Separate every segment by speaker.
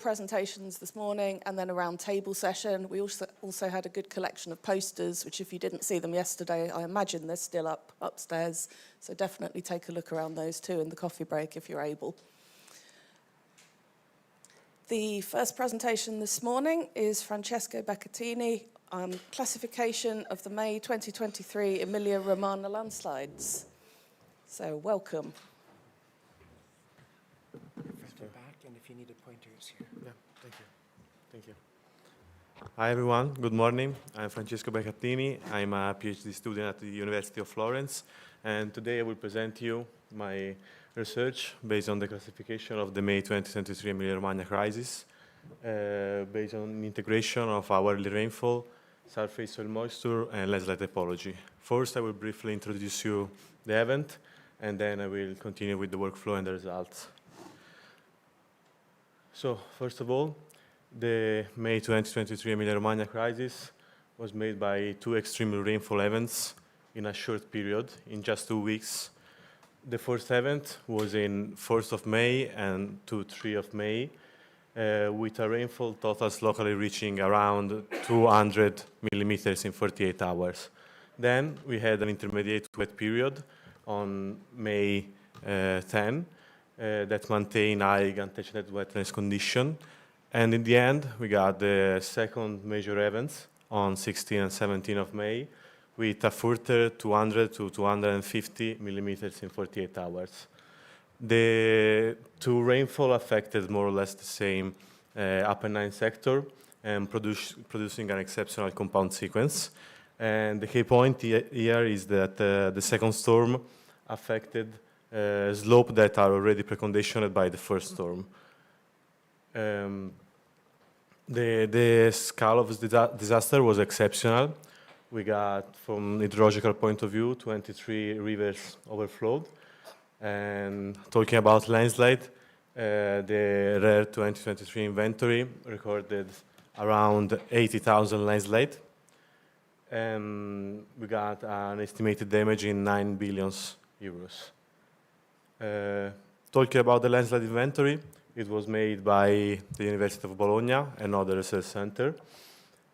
Speaker 1: presentations this morning and then a round table session. We also had a good collection of posters, which if you didn't see them yesterday, I imagine they're still upstairs. So definitely take a look around those too in the coffee break if you're able. The first presentation this morning is Francesco Beccattini on classification of the May 2023 Emilia-Romagna landslides. So welcome.
Speaker 2: Back, and if you need a pointer, it's here.
Speaker 3: Yeah, thank you. Thank you. Hi everyone, good morning. I'm Francesco Beccattini. I'm a PhD student at the University of Florence, and today I will present you my research based on the classification of the May 2023 Emilia-Romagna crisis, based on integration of hourly rainfall, surface soil moisture, and landslide typology. First, I will briefly introduce you the event, and then I will continue with the workflow and the results. So, first of all, the May 2023 Emilia-Romagna crisis was made by two extreme rainfall events in a short period, in just 2 weeks. The first event was in 1st of May and 2-3 of May, with a rainfall totals locally reaching around 200 millimeters in 48 hours. Then we had an intermediate wet period on May 10 that maintained high untouched wetness condition. And in the end, we got the second major events on 16 and 17 of May, with a further 200 to 250 millimeters in 48 hours. The two rainfall affected more or less the same Apennine sector and producing an exceptional compound sequence. And the key point here is that the second storm affected slopes that are already preconditioned by the first storm. The scale of this disaster was exceptional. We got, from hydrological point of view, 23 rivers overflowed. And talking about landslide, the rare 2023 inventory recorded around 80,000 landslides. And we got an estimated damage in 9 billion euros. Talking about the landslide inventory, it was made by the University of Bologna and other research center.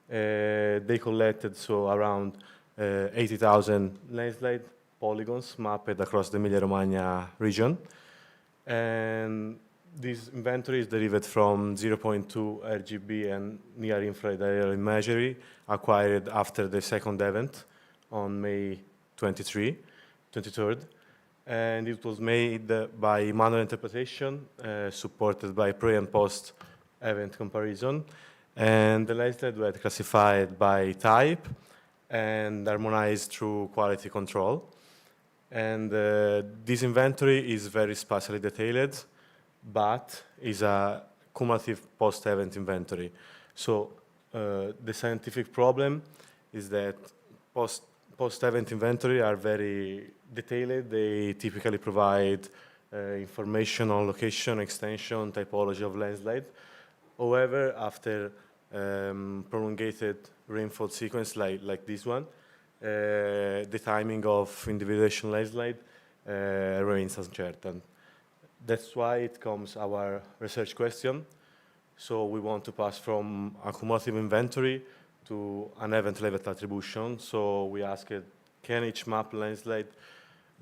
Speaker 3: They collected around 80,000 landslide polygons mapped across the Emilia-Romagna region. And this inventory is derived from 0.2 RGB and near-infrared aerial imagery acquired after the second event on May 23rd. And it was made by manual interpretation, supported by pre- and post-event comparison. And the landslides were classified by type and harmonized through quality control. And this inventory is very spatially detailed, but is a cumulative post-event inventory. So the scientific problem is that post-event inventory are very detailed. They typically provide information on location, extension, typology of landslide. However, after prolonged rainfall sequence like this one, the timing of individuation landslide remains uncertain. That's why it comes our research question. So we want to pass from a cumulative inventory to an event level attribution. So we asked, can each map landslide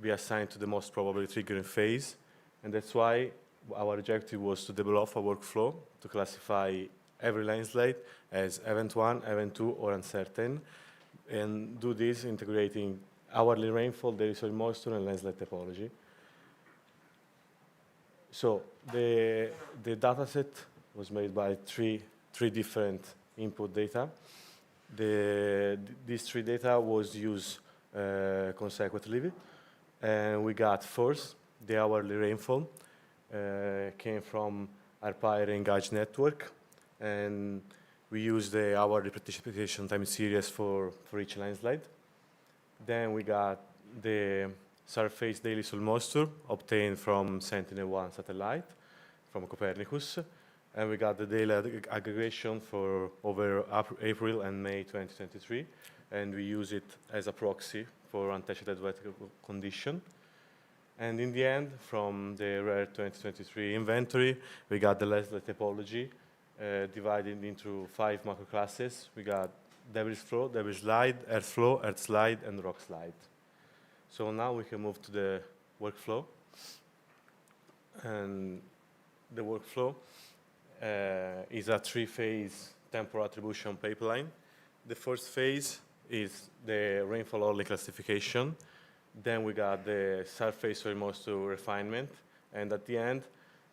Speaker 3: be assigned to the most probably triggering phase? And that's why our objective was to develop a workflow to classify every landslide as event 1, event 2, or uncertain, and do this integrating hourly rainfall, daily soil moisture, and landslide typology. So the dataset was made by three different input data. These three data was used consecutively, and we got first the hourly rainfall came from ARPAIR Engage network, and we used the hourly precipitation time series for each landslide. Then we got the surface daily soil moisture obtained from Sentinel-1 satellite from Copernicus, and we got the daily aggregation for over April and May 2023, and we use it as a proxy for untouched wet condition. And in the end, from the rare 2023 inventory, we got the landslide typology divided into 5 macro classes. We got debris flow, debris slide, earth flow, earth slide, and rock slide. So now we can move to the workflow. And the workflow is a 3-phase temporal attribution pipeline. The first phase is the rainfall orderly classification. Then we got the surface soil moisture refinement. And at the end,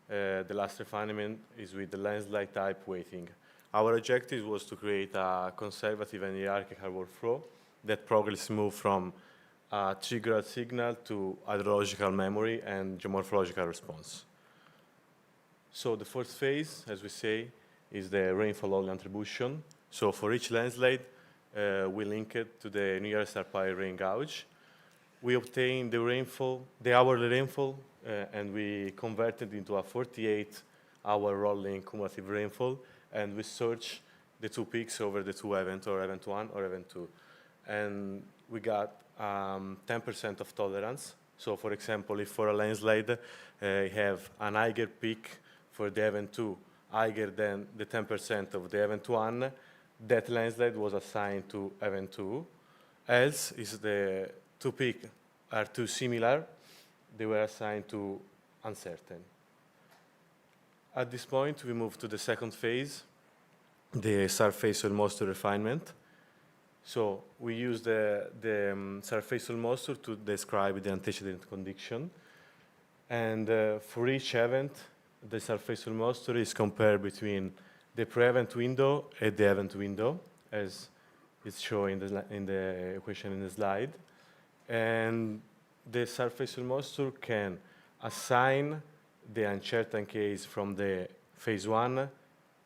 Speaker 3: the last refinement is with the landslide type weighting. Our objective was to create a conservative and hierarchical workflow that progressively moved from a triggered signal to hydrological memory and geomorphological response. So the first phase, as we say, is the rainfall orderly attribution. So for each landslide, we link it to the nearest archive rain gauge. We obtain the rainfall, the hourly rainfall, and we convert it into a 48-hour rolling cumulative rainfall, and we search the 2 peaks over the 2 events, or event 1 or event 2. And we got 10% of tolerance. So for example, if for a landslide, you have an higher peak for the event 2, higher than the 10% of the event 1, that landslide was assigned to event 2. Else, if the 2 peaks are too similar, they were assigned to uncertain. At this point, we move to the second phase, the surface soil moisture refinement. So we use the surface soil moisture to describe the antecedent condition. And for each event, the surface soil moisture is compared between the pre-event window and the event window, as it's shown in the equation in the slide. And the surface soil moisture can assign the uncertain case from the phase 1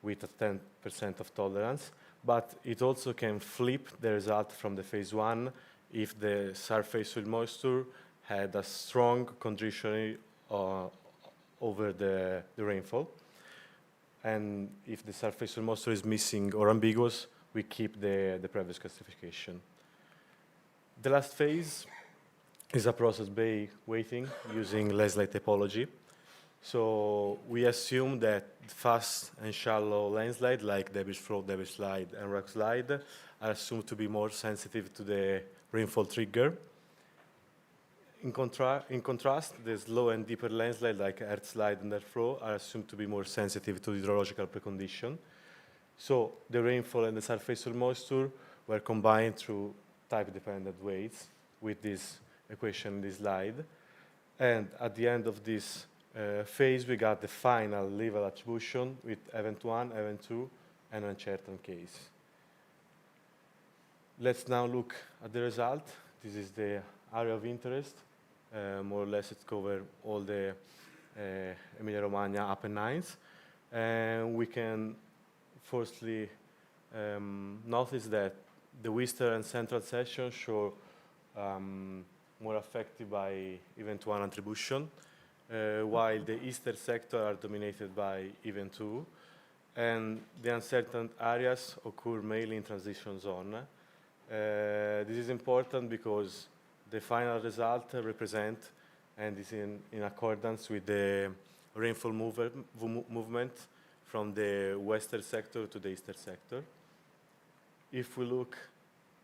Speaker 3: with a 10% of tolerance, but it also can flip the result from the phase 1 if the surface soil moisture had a strong condition over the rainfall. And if the surface soil moisture is missing or ambiguous, we keep the previous classification. The last phase is a process-based weighting using landslide typology. So we assume that fast and shallow landslide, like debris flow, debris slide, and rock slide, are assumed to be more sensitive to the rainfall trigger. In contrast, the slow and deeper landslide, like earth slide and earth flow, are assumed to be more sensitive to hydrological precondition. So the rainfall and the surface soil moisture were combined through type-dependent weights with this equation in this slide. And at the end of this phase, we got the final level attribution with event 1, event 2, and uncertain case. Let's now look at the result. This is the area of interest. More or less, it covers all the Emilia-Romagna Apennines. And we can firstly notice that the western and central sections show more affected by event 1 attribution, while the eastern sector are dominated by event 2, and the uncertain areas occur mainly in transition zone. This is important because the final result represent and is in accordance with the rainfall movement from the western sector to the eastern sector. If we look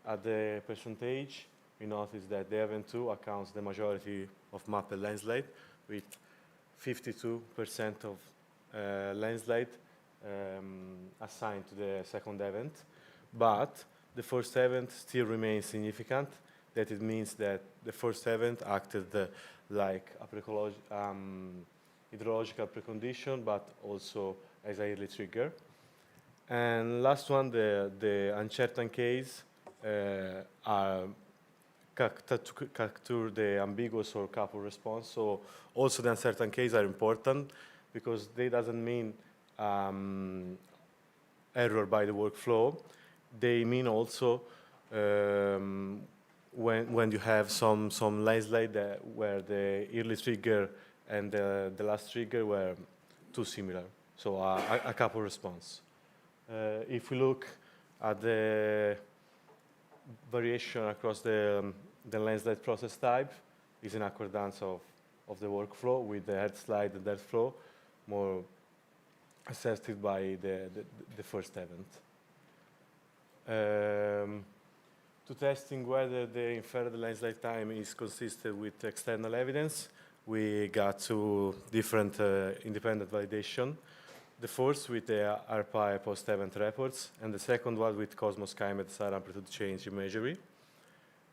Speaker 3: at the percentage, we notice that the event 2 accounts the majority of mapped landslide, with 52% of landslide assigned to the second event. But the first event still remains significant. That it means that the first event acted like a hydrological precondition, but also as a early trigger. And last one, the uncertain case are capture the ambiguous or couple response. So also the uncertain case are important because they doesn't mean error by the workflow. They mean also when you have some landslide where the early trigger and the last trigger were too similar. So a couple response. If we look at the variation across the landslide process type, is in accordance of the workflow with the earth slide and earth flow more assessed it by the first event. To testing whether the inferred landslide time is consistent with external evidence, we got two different independent validation. The first with the ARPA post-event reports, and the second one with Cosmos Climate SAR amplitude change imagery.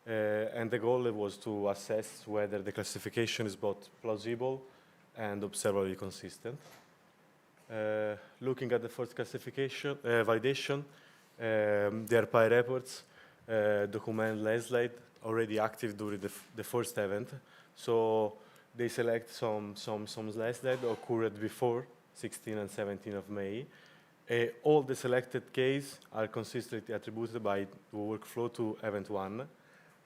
Speaker 3: And the goal was to assess whether the classification is both plausible and observably consistent. Looking at the first classification, validation, the ARPA reports document landslide already active during the first event. So they select some landslide occurred before 16 and 17 of May. All the selected cases are consistently attributed by the workflow to event 1.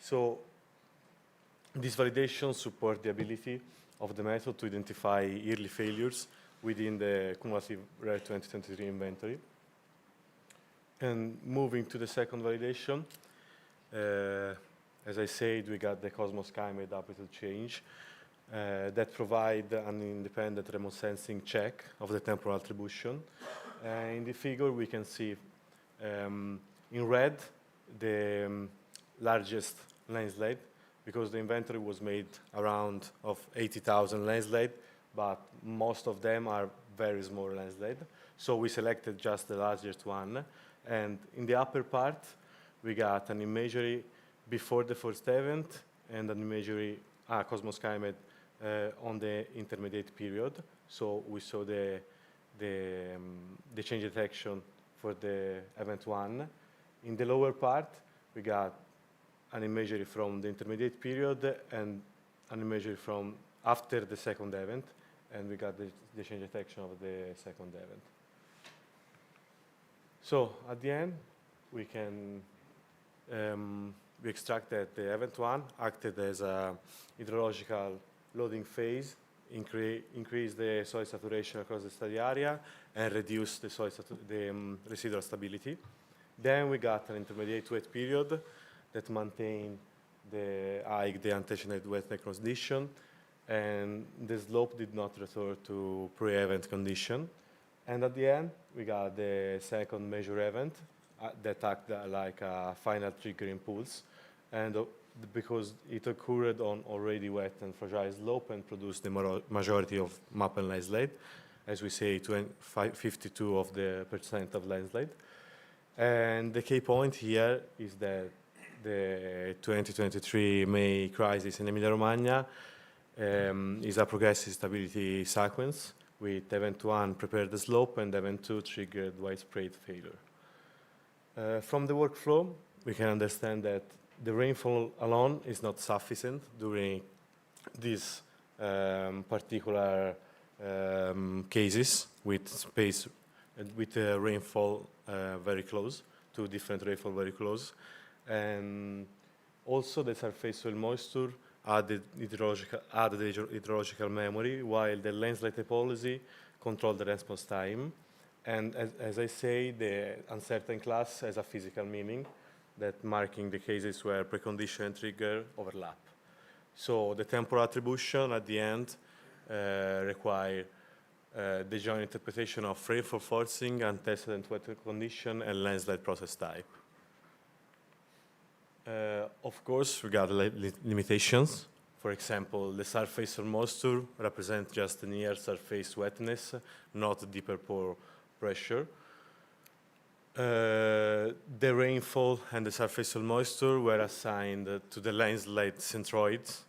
Speaker 3: So this validation supports the ability of the method to identify early failures within the cumulative rare 2023 inventory. And moving to the second validation, as I said, we got the Cosmos Climate amplitude change that provide an independent remote sensing check of the temporal attribution. In the figure, we can see in red the largest landslide, because the inventory was made around of 80,000 landslide, but most of them are very small landslide. So we selected just the largest one. And in the upper part, we got an imagery before the first event and an imagery, Cosmos Climate, on the intermediate period. So we saw the change detection for the event 1. In the lower part, we got an imagery from the intermediate period and an imagery from after the second event, and we got the change detection of the second event. So at the end, we can we extract that the event 1 acted as a hydrological loading phase, increase the soil saturation across the study area, and reduce the residual stability. Then we got an intermediate wet period that maintained the untensioned wetness condition, and the slope did not return to pre-event condition. And at the end, we got the second major event that acted like a final trigger impulse, and because it occurred on already wet and fragile slope and produced the majority of map and landslide, as we say, 52% of landslide. And the key point here is that the 2023 May crisis in Emilia-Romagna is a progressive stability sequence, with event 1 prepared the slope and event 2 triggered widespread failure. From the workflow, we can understand that the rainfall alone is not sufficient during these particular cases with space with rainfall very close, to different rainfall very close. And also the surface soil moisture added hydrological memory, while the landslide topology controlled the response time. And as I say, the uncertain class has a physical meaning, that marking the cases where precondition and trigger overlap. So the temporal attribution at the end require the joint interpretation of rainfall forcing, antecedent wet condition, and landslide process type. Of course, we got limitations. For example, the surface soil moisture represents just the near surface wetness, not deeper pore pressure. The rainfall and the surface soil moisture were assigned to the landslide centroids.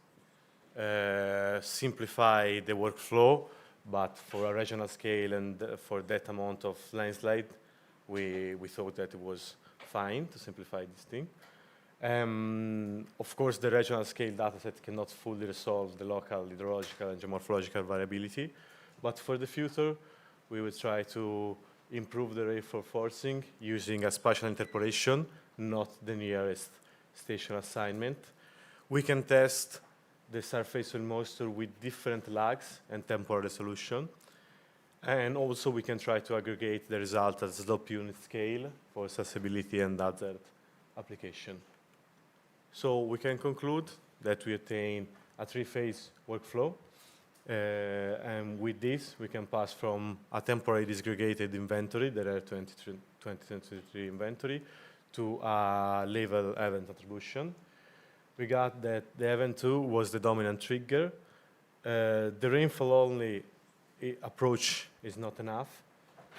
Speaker 3: Simplify the workflow, but for a regional scale and for that amount of landslide, we thought that it was fine to simplify this thing. Of course, the regional scale dataset cannot fully resolve the local hydrological and geomorphological variability, but for the future, we will try to improve the rainfall forcing using a spatial interpolation, not the nearest station assignment. We can test the surface soil moisture with different lags and temporal resolution. And also we can try to aggregate the result at slope unit scale for accessibility and other application. So we can conclude that we attain a three-phase workflow And with this, we can pass from a temporary disaggregated inventory, there are 2023 inventory, to a level event attribution. We got that the event 2 was the dominant trigger. The rainfall only approach is not enough.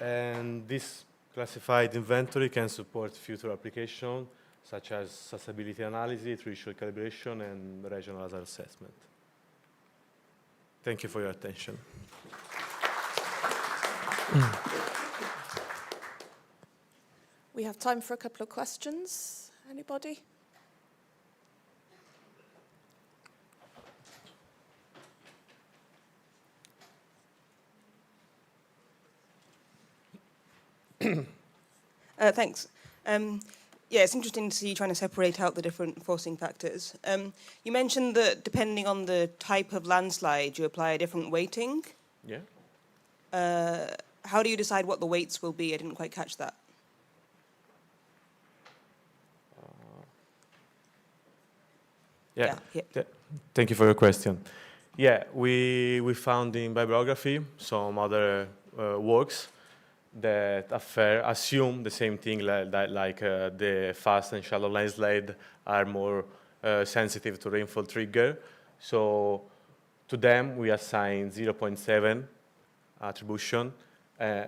Speaker 3: And this classified inventory can support future applications such as sustainability analysis, threshold calibration, and regional hazard assessment. Thank you for your attention.
Speaker 1: We have time for a couple of questions. Anybody?
Speaker 4: Thanks. Yeah, it's interesting to see you trying to separate out the different forcing factors. You mentioned that depending on the type of landslide, you apply a different weighting.
Speaker 3: Yeah.
Speaker 4: How do you decide what the weights will be? I didn't quite catch that.
Speaker 3: Yeah.
Speaker 4: Yeah.
Speaker 3: Thank you for your question. Yeah, we found in bibliography some other works that assume the same thing, like the fast and shallow landslide are more sensitive to rainfall trigger. So to them, we assign 0.7 attribution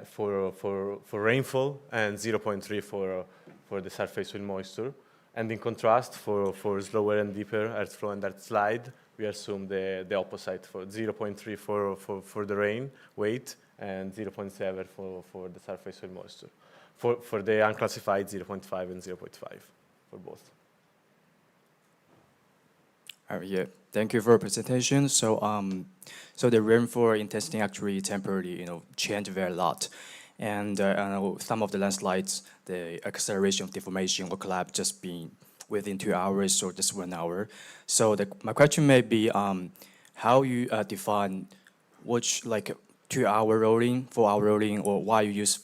Speaker 3: for rainfall and 0.3 for the surface soil moisture. And in contrast, for slower and deeper earth flow and earth slide, we assume the opposite, for 0.3 for the rain weight and 0.7 for the surface soil moisture. For the unclassified, 0.5 and 0.5 for both.
Speaker 5: Yeah, thank you for your presentation. So, so the rainfall intensity actually temporarily, changed very lot. And I know some of the landslides, the acceleration of deformation or collapse just being within 2 hours or just 1 hour. So my question may be how you define which 2-hour rolling, 4-hour rolling, or why you use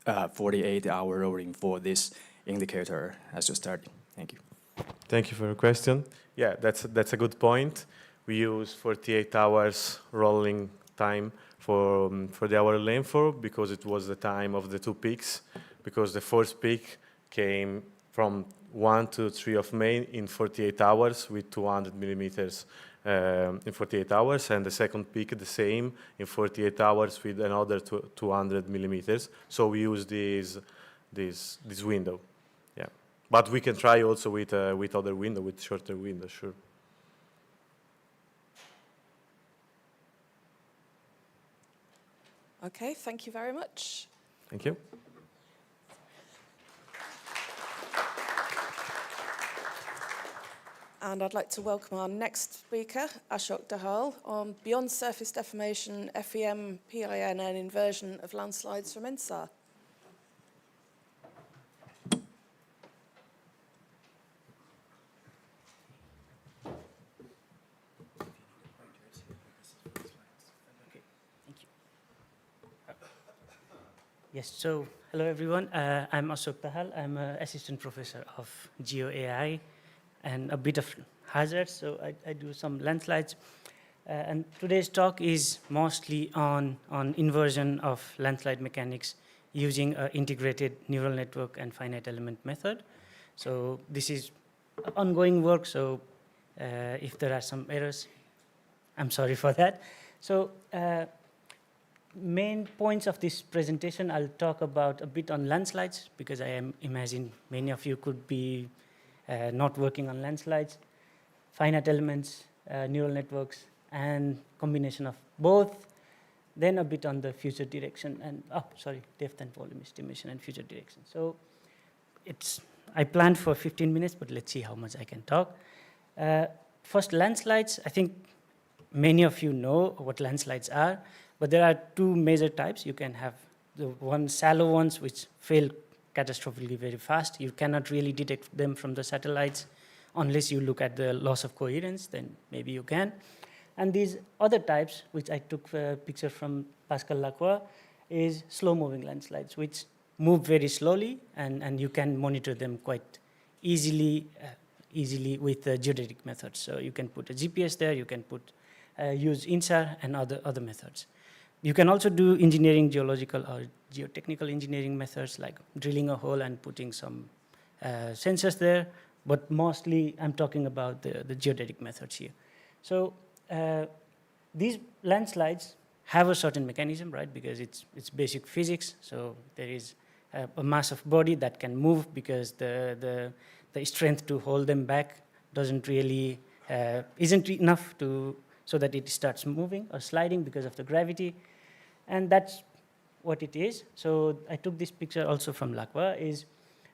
Speaker 5: 48-hour rolling for this indicator as you started. Thank you.
Speaker 3: Thank you for your question. Yeah, that's a good point. We use 48 hours rolling time for the hour rainfall because it was the time of the 2 peaks, because the first peak came from 1 to 3 of May in 48 hours with 200 millimeters in 48 hours, and the second peak the same in 48 hours with another 200 millimeters. So we use this window. Yeah, but we can try also with other window, with shorter window, sure.
Speaker 1: Okay, thank you very much.
Speaker 3: Thank you.
Speaker 1: And I'd like to welcome our next speaker, Ashok Dahal, on Beyond Surface Deformation, FEM, PIN and Inversion of Landslides from INSAR.
Speaker 6: Yes, so hello everyone. I'm Ashok Dahal. I'm an assistant professor of GeoAI and a bit of hazards, so I do some landslides. And today's talk is mostly on inversion of landslide mechanics using an integrated neural network and finite element method. So this is ongoing work, so if there are some errors, I'm sorry for that. So main points of this presentation, I'll talk about a bit on landslides, because I imagine many of you could be not working on landslides, finite elements, neural networks, and combination of both. Then a bit on the future direction and, depth and volume estimation and future direction. So I planned for 15 minutes, but let's see how much I can talk. First, landslides. I think many of you know what landslides are, but there are 2 major types. You can have the shallow ones, which fail catastrophically very fast. You cannot really detect them from the satellites unless you look at the loss of coherence, then maybe you can. And these other types, which I took a picture from Pascal Lacroix, is slow-moving landslides, which move very slowly, and you can monitor them quite easily with the geodetic methods. So you can put a GPS there, you can put use INSAR and other methods. You can also do engineering, geological or geotechnical engineering methods like drilling a hole and putting some sensors there, but mostly I'm talking about the geodetic methods here. So these landslides have a certain mechanism, right? Because it's basic physics. So there is a massive body that can move because the strength to hold them back doesn't really isn't enough so that it starts moving or sliding because of the gravity, and that's what it is. So I took this picture also from LACWA.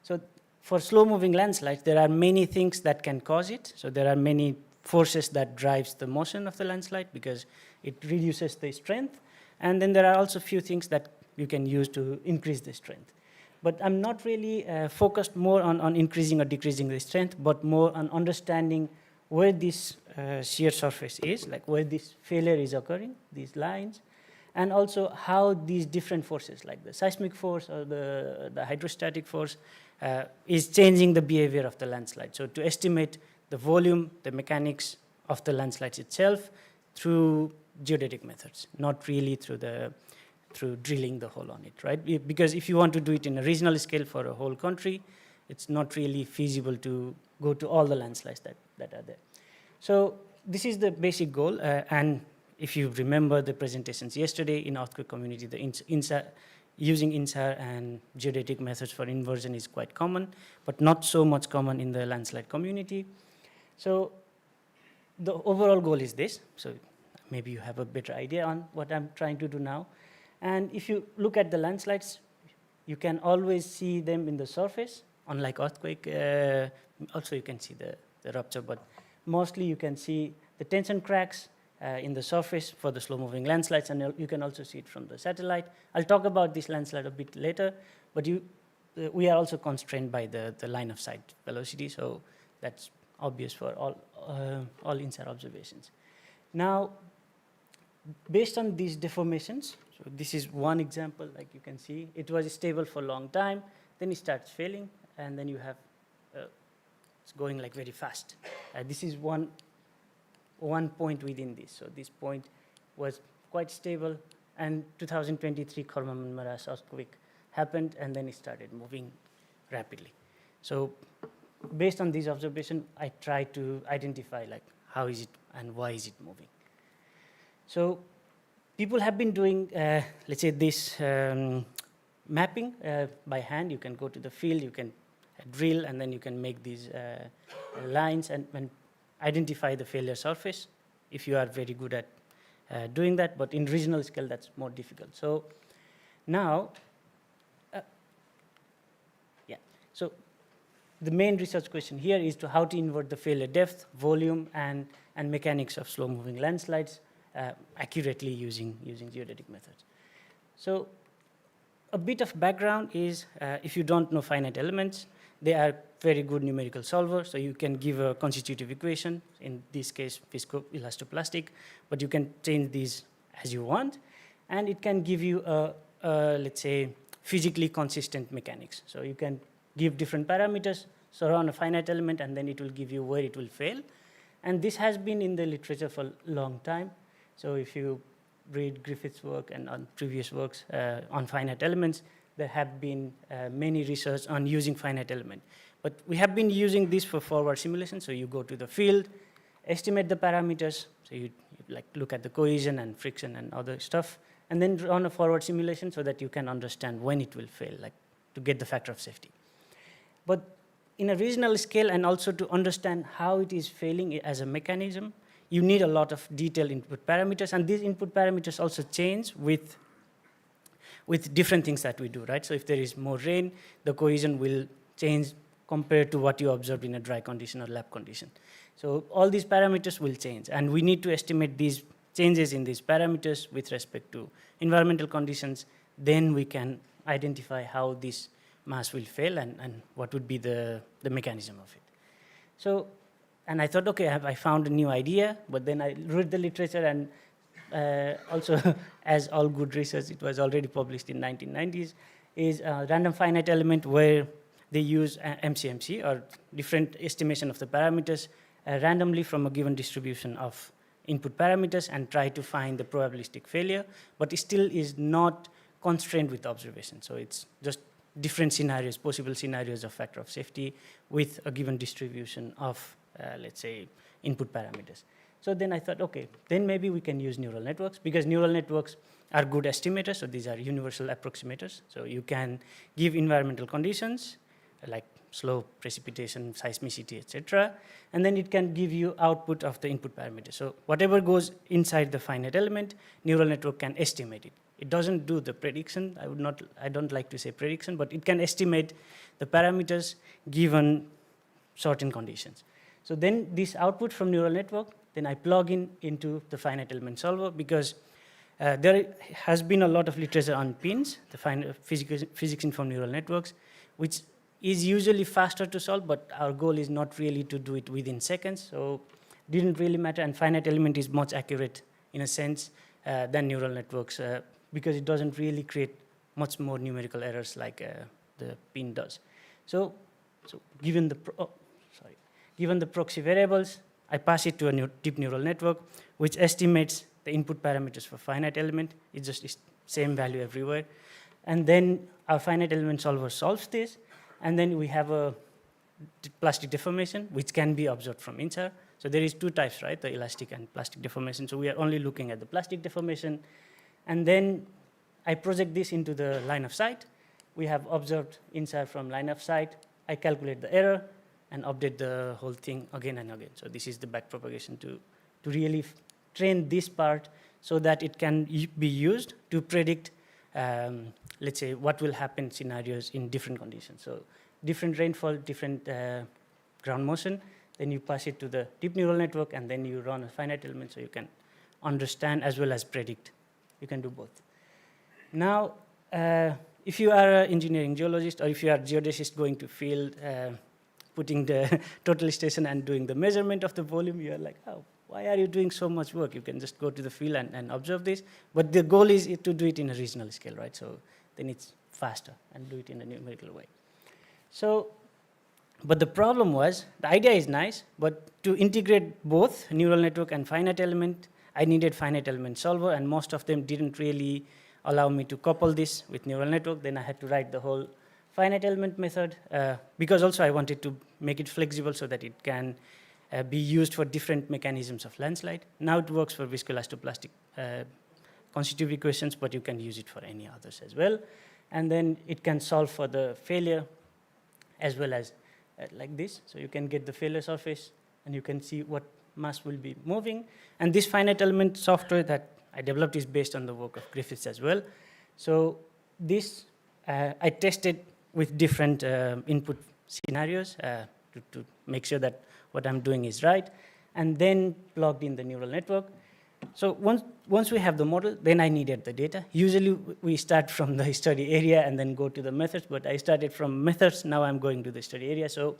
Speaker 6: So for slow-moving landslides, there are many things that can cause it. So there are many forces that drives the motion of the landslide because it reduces the strength, and then there are also few things that you can use to increase the strength. But I'm not really focused more on increasing or decreasing the strength, but more on understanding where this shear surface is, like where this failure is occurring, these lines, and also how these different forces, like the seismic force or the hydrostatic force, is changing the behavior of the landslide. So to estimate the volume, the mechanics of the landslides itself through geodetic methods, not really through drilling the hole on it, right? Because if you want to do it in a regional scale for a whole country, it's not really feasible to go to all the landslides that are there. So this is the basic goal, and if you remember the presentations yesterday in earthquake community, the using INSAR and geodetic methods for inversion is quite common, but not so much common in the landslide community. So the overall goal is this. So maybe you have a better idea on what I'm trying to do now. And if you look at the landslides, you can always see them in the surface, unlike earthquake. Also, you can see the rupture, but mostly you can see the tension cracks in the surface for the slow-moving landslides, and you can also see it from the satellite. I'll talk about this landslide a bit later, but we are also constrained by the line of sight velocity, so that's obvious for all INSAR observations. Now, based on these deformations, so this is one example, like you can see, it was stable for a long time, then it starts failing, and then you have, it's going like very fast. This is one point within this. So this point was quite stable, and 2023 Khormammaras earthquake happened, and then it started moving rapidly. So based on this observation, I tried to identify like how is it and why is it moving. So people have been doing, let's say, this mapping by hand. You can go to the field, you can drill, and then you can make these lines and identify the failure surface if you are very good at doing that. But in regional scale, that's more difficult. So now, so the main research question here is to how to invert the failure depth, volume, and mechanics of slow-moving landslides accurately using geodetic methods. So a bit of background is, if you don't know finite elements, they are very good numerical solvers, so you can give a constitutive equation, in this case viscoelastoplastic, but you can change these as you want, and it can give you let's say, physically consistent mechanics. So you can give different parameters, surround a finite element, and then it will give you where it will fail. And this has been in the literature for a long time. So if you read Griffith's work and on previous works on finite elements, there have been many research on using finite element. But we have been using this for forward simulation. So you go to the field, estimate the parameters. So you like look at the cohesion and friction and other stuff, and then run a forward simulation so that you can understand when it will fail, like to get the factor of safety. But in a regional scale, and also to understand how it is failing as a mechanism, you need a lot of detailed input parameters, and these input parameters also change with different things that we do, right? So if there is more rain, the cohesion will change compared to what you observed in a dry condition or lab condition. So all these parameters will change, and we need to estimate these changes in these parameters with respect to environmental conditions. Then we can identify how this mass will fail and what would be the mechanism of it. So, and I thought, okay, I found a new idea, but then I read the literature, and also, as all good research, it was already published in 1990s, is a random finite element where they use MCMC, or different estimation of the parameters, randomly from a given distribution of input parameters and try to find the probabilistic failure, but it still is not constrained with observation. So it's just different scenarios, possible scenarios of factor of safety with a given distribution of, let's say, input parameters. So then I thought, okay, then maybe we can use neural networks, because neural networks are good estimators, so these are universal approximators. So you can give environmental conditions, like slope, precipitation, seismicity, etc. And then it can give you output of the input parameters. So whatever goes inside the finite element, neural network can estimate it. It doesn't do the prediction. I don't like to say prediction, but it can estimate the parameters given certain conditions. So then this output from neural network, then I plug into the finite element solver, because there has been a lot of literature on pins, the physics informed neural networks, which is usually faster to solve, but our goal is not really to do it within seconds, so didn't really matter, and finite element is much accurate in a sense than neural networks, because it doesn't really create much more numerical errors like the pin does. So given the proxy variables, I pass it to a deep neural network, which estimates the input parameters for finite element. It's just same value everywhere. And then our finite element solver solves this, and then we have a plastic deformation, which can be observed from INSAR. So there is two types, right? The elastic and plastic deformation. So we are only looking at the plastic deformation. And then I project this into the line of sight. We have observed INSAR from line of sight. I calculate the error and update the whole thing again and again. So this is the backpropagation to really train this part so that it can be used to predict, let's say, what will happen scenarios in different conditions. So different rainfall, different ground motion, then you pass it to the deep neural network, and then you run a finite element so you can understand as well as predict. You can do both. Now, if you are an engineering geologist, or if you are a geodesist going to field, putting the total station and doing the measurement of the volume, you are like, oh, why are you doing so much work? You can just go to the field and observe this. But the goal is to do it in a regional scale, right? So then it's faster and do it in a numerical way. So, but the problem was, the idea is nice, but to integrate both neural network and finite element, I needed finite element solver, and most of them didn't really allow me to couple this with neural network. Then I had to write the whole finite element method, because also I wanted to make it flexible so that it can be used for different mechanisms of landslide. Now it works for viscoelastoplastic constitutive equations, but you can use it for any others as well. And then it can solve for the failure as well as like this. So you can get the failure surface, and you can see what mass will be moving. And this finite element software that I developed is based on the work of Griffiths as well. So this I tested with different input scenarios to make sure that what I'm doing is right, and then plugged in the neural network. So once we have the model, then I needed the data. Usually we start from the study area and then go to the methods, but I started from methods, now I'm going to the study area. So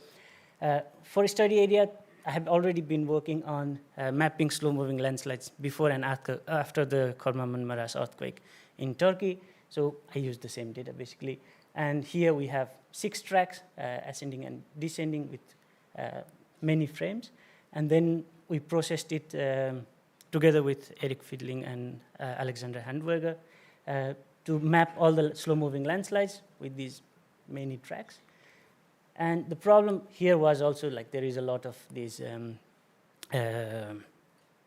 Speaker 6: for study area, I have already been working on mapping slow-moving landslides before and after the Kahramanmaraş earthquake in Turkey. So I used the same data basically. And here we have 6 tracks, ascending and descending with many frames. And then we processed it together with Eric Fiedling and Alexander Handwerger to map all the slow-moving landslides with these many tracks. And the problem here was also like there is a lot of these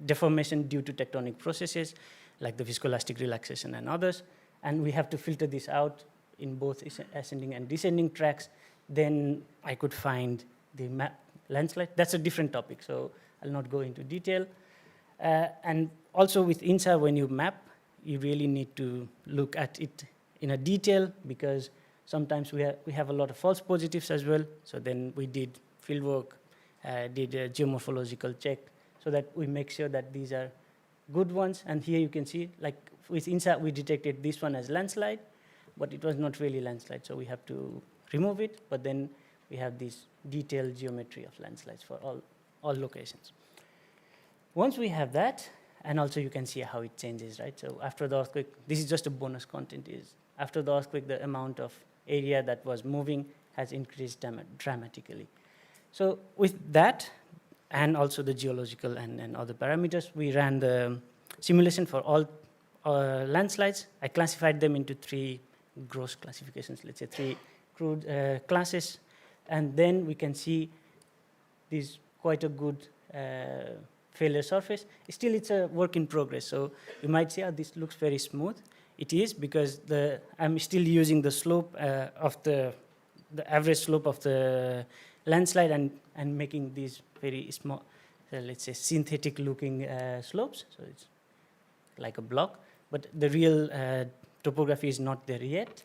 Speaker 6: deformation due to tectonic processes, like the viscoelastic relaxation and others. And we have to filter this out in both ascending and descending tracks. Then I could find the map landslide. That's a different topic, so I'll not go into detail. And also with INSAR, when you map, you really need to look at it in a detail, because sometimes we have a lot of false positives as well. So then we did fieldwork, did a geomorphological check, so that we make sure that these are good ones. And here you can see, like with INSAR, we detected this one as landslide, but it was not really landslide, so we have to remove it. But then we have this detailed geometry of landslides for all locations. Once we have that, and also you can see how it changes, right? So after the earthquake, this is just a bonus content, is after the earthquake, the amount of area that was moving has increased dramatically. So with that, and also the geological and other parameters. We ran the simulation for all landslides. I classified them into 3 gross classifications, let's say 3 crude classes, and then we can see this quite a good failure surface. Still, it's a work in progress, so you might say, oh, this looks very smooth. It is, because I'm still using the slope of the average slope of the landslide and making these very small, let's say, synthetic looking slopes. So it's like a block, but the real topography is not there yet.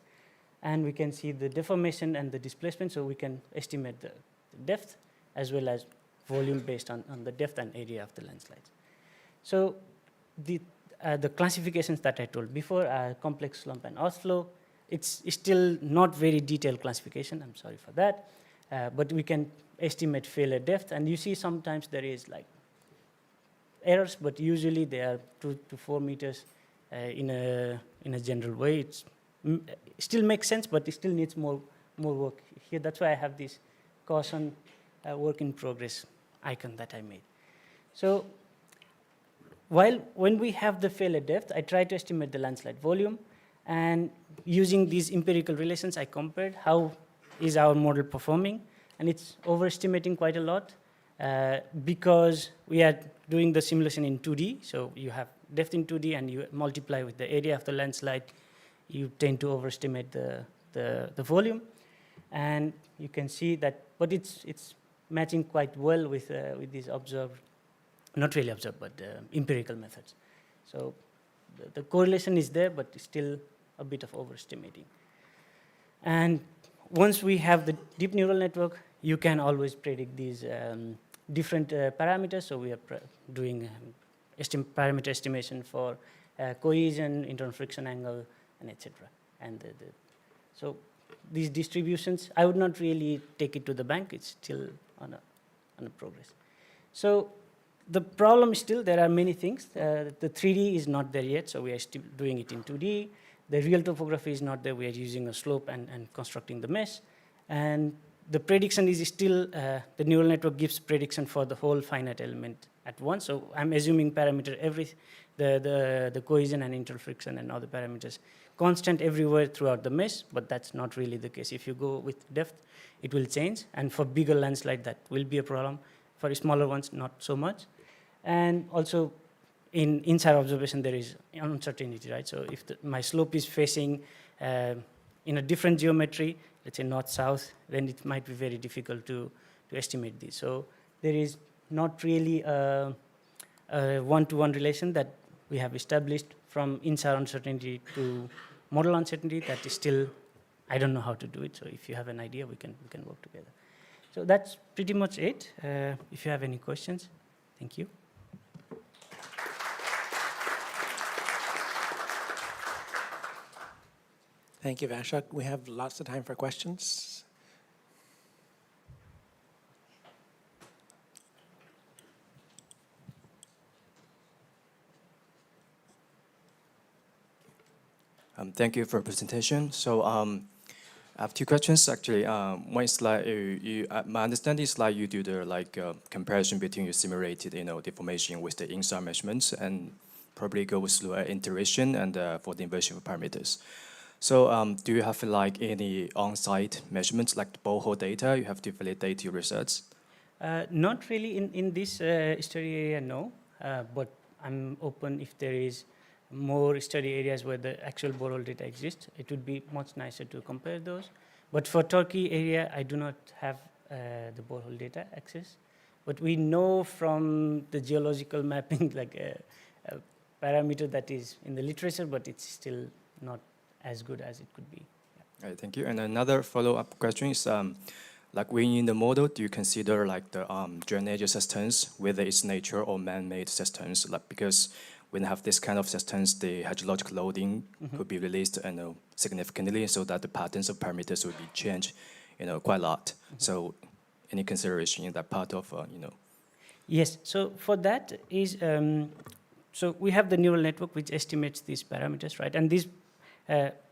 Speaker 6: And we can see the deformation and the displacement, so we can estimate the depth as well as volume based on the depth and area of the landslides. So the classifications that I told before are complex slump and outflow. It's still not very detailed classification, I'm sorry for that, but we can estimate failure depth, and you see sometimes there is like errors, but usually they are 2 to 4 meters in a general way. It still makes sense, but it still needs more work here. That's why I have this caution work in progress icon that I made. So when we have the failure depth, I try to estimate the landslide volume, and using these empirical relations, I compared how is our model performing, and it's overestimating quite a lot because we are doing the simulation in 2D, so you have depth in 2D and you multiply with the area of the landslide, you tend to overestimate the volume, and you can see that, but it's matching quite well with these observed, not really observed, but empirical methods. So the correlation is there, but still a bit of overestimating. And once we have the deep neural network, you can always predict these different parameters. So we are doing parameter estimation for cohesion, internal friction angle, and etc. And so these distributions, I would not really take it to the bank. It's still on a progress. So the problem is still, there are many things. The 3D is not there yet, so we are still doing it in 2D. The real topography is not there. We are using a slope and constructing the mesh. And the prediction is still, the neural network gives prediction for the whole finite element at once. So I'm assuming parameter the cohesion and internal friction and other parameters constant everywhere throughout the mesh, but that's not really the case. If you go with depth, it will change. And for bigger landslide, that will be a problem. For smaller ones, not so much. And also, in inside observation, there is uncertainty, right? So if my slope is facing in a different geometry, let's say north-south, then it might be very difficult to estimate this. So there is not really a one-to-one relation that we have established from inside uncertainty to model uncertainty. That is still, I don't know how to do it. So if you have an idea, we can work together. So that's pretty much it. If you have any questions, thank you.
Speaker 2: Thank you, Vashak. We have lots of time for questions.
Speaker 5: Thank you for the presentation. So I have 2 questions actually. One is like my understanding is like you do the comparison between your simulated deformation with the inside measurements and probably go through an iteration and for the inversion of parameters. So do you have like any on-site measurements like the borehole data you have to validate your results?
Speaker 6: Not really in this study area, no. But I'm open if there is more study areas where the actual borehole data exists. It would be much nicer to compare those. But for Turkey area, I do not have the borehole data access. But we know from the geological mapping, like a parameter that is in the literature, but it's still not as good as it could be. Yeah.
Speaker 5: All right, thank you. And another follow-up question is, like when in the model, do you consider like the drainage systems, whether it's nature or man-made systems? Like because when you have this kind of systems, the hydrologic loading could be released significantly, so that the patterns of parameters would be changed, quite a lot. So, any consideration in that part of,
Speaker 6: Yes. So for that is, so we have the neural network which estimates these parameters, right? And these,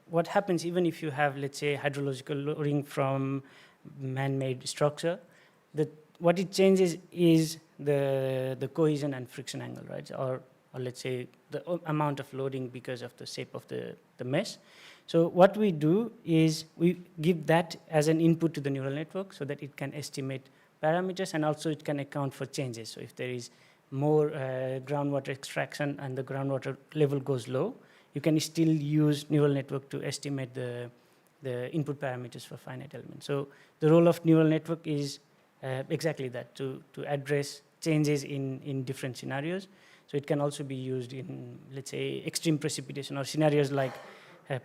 Speaker 6: what happens even if you have, let's say, hydrological loading from man-made structure, what it changes is the cohesion and friction angle, right? Or let's say the amount of loading because of the shape of the mesh. So what we do is we give that as an input to the neural network so that it can estimate parameters, and also it can account for changes. So if there is more groundwater extraction and the groundwater level goes low, you can still use neural network to estimate the input parameters for finite elements. So the role of neural network is exactly that, to address changes in different scenarios. So it can also be used in, let's say, extreme precipitation or scenarios like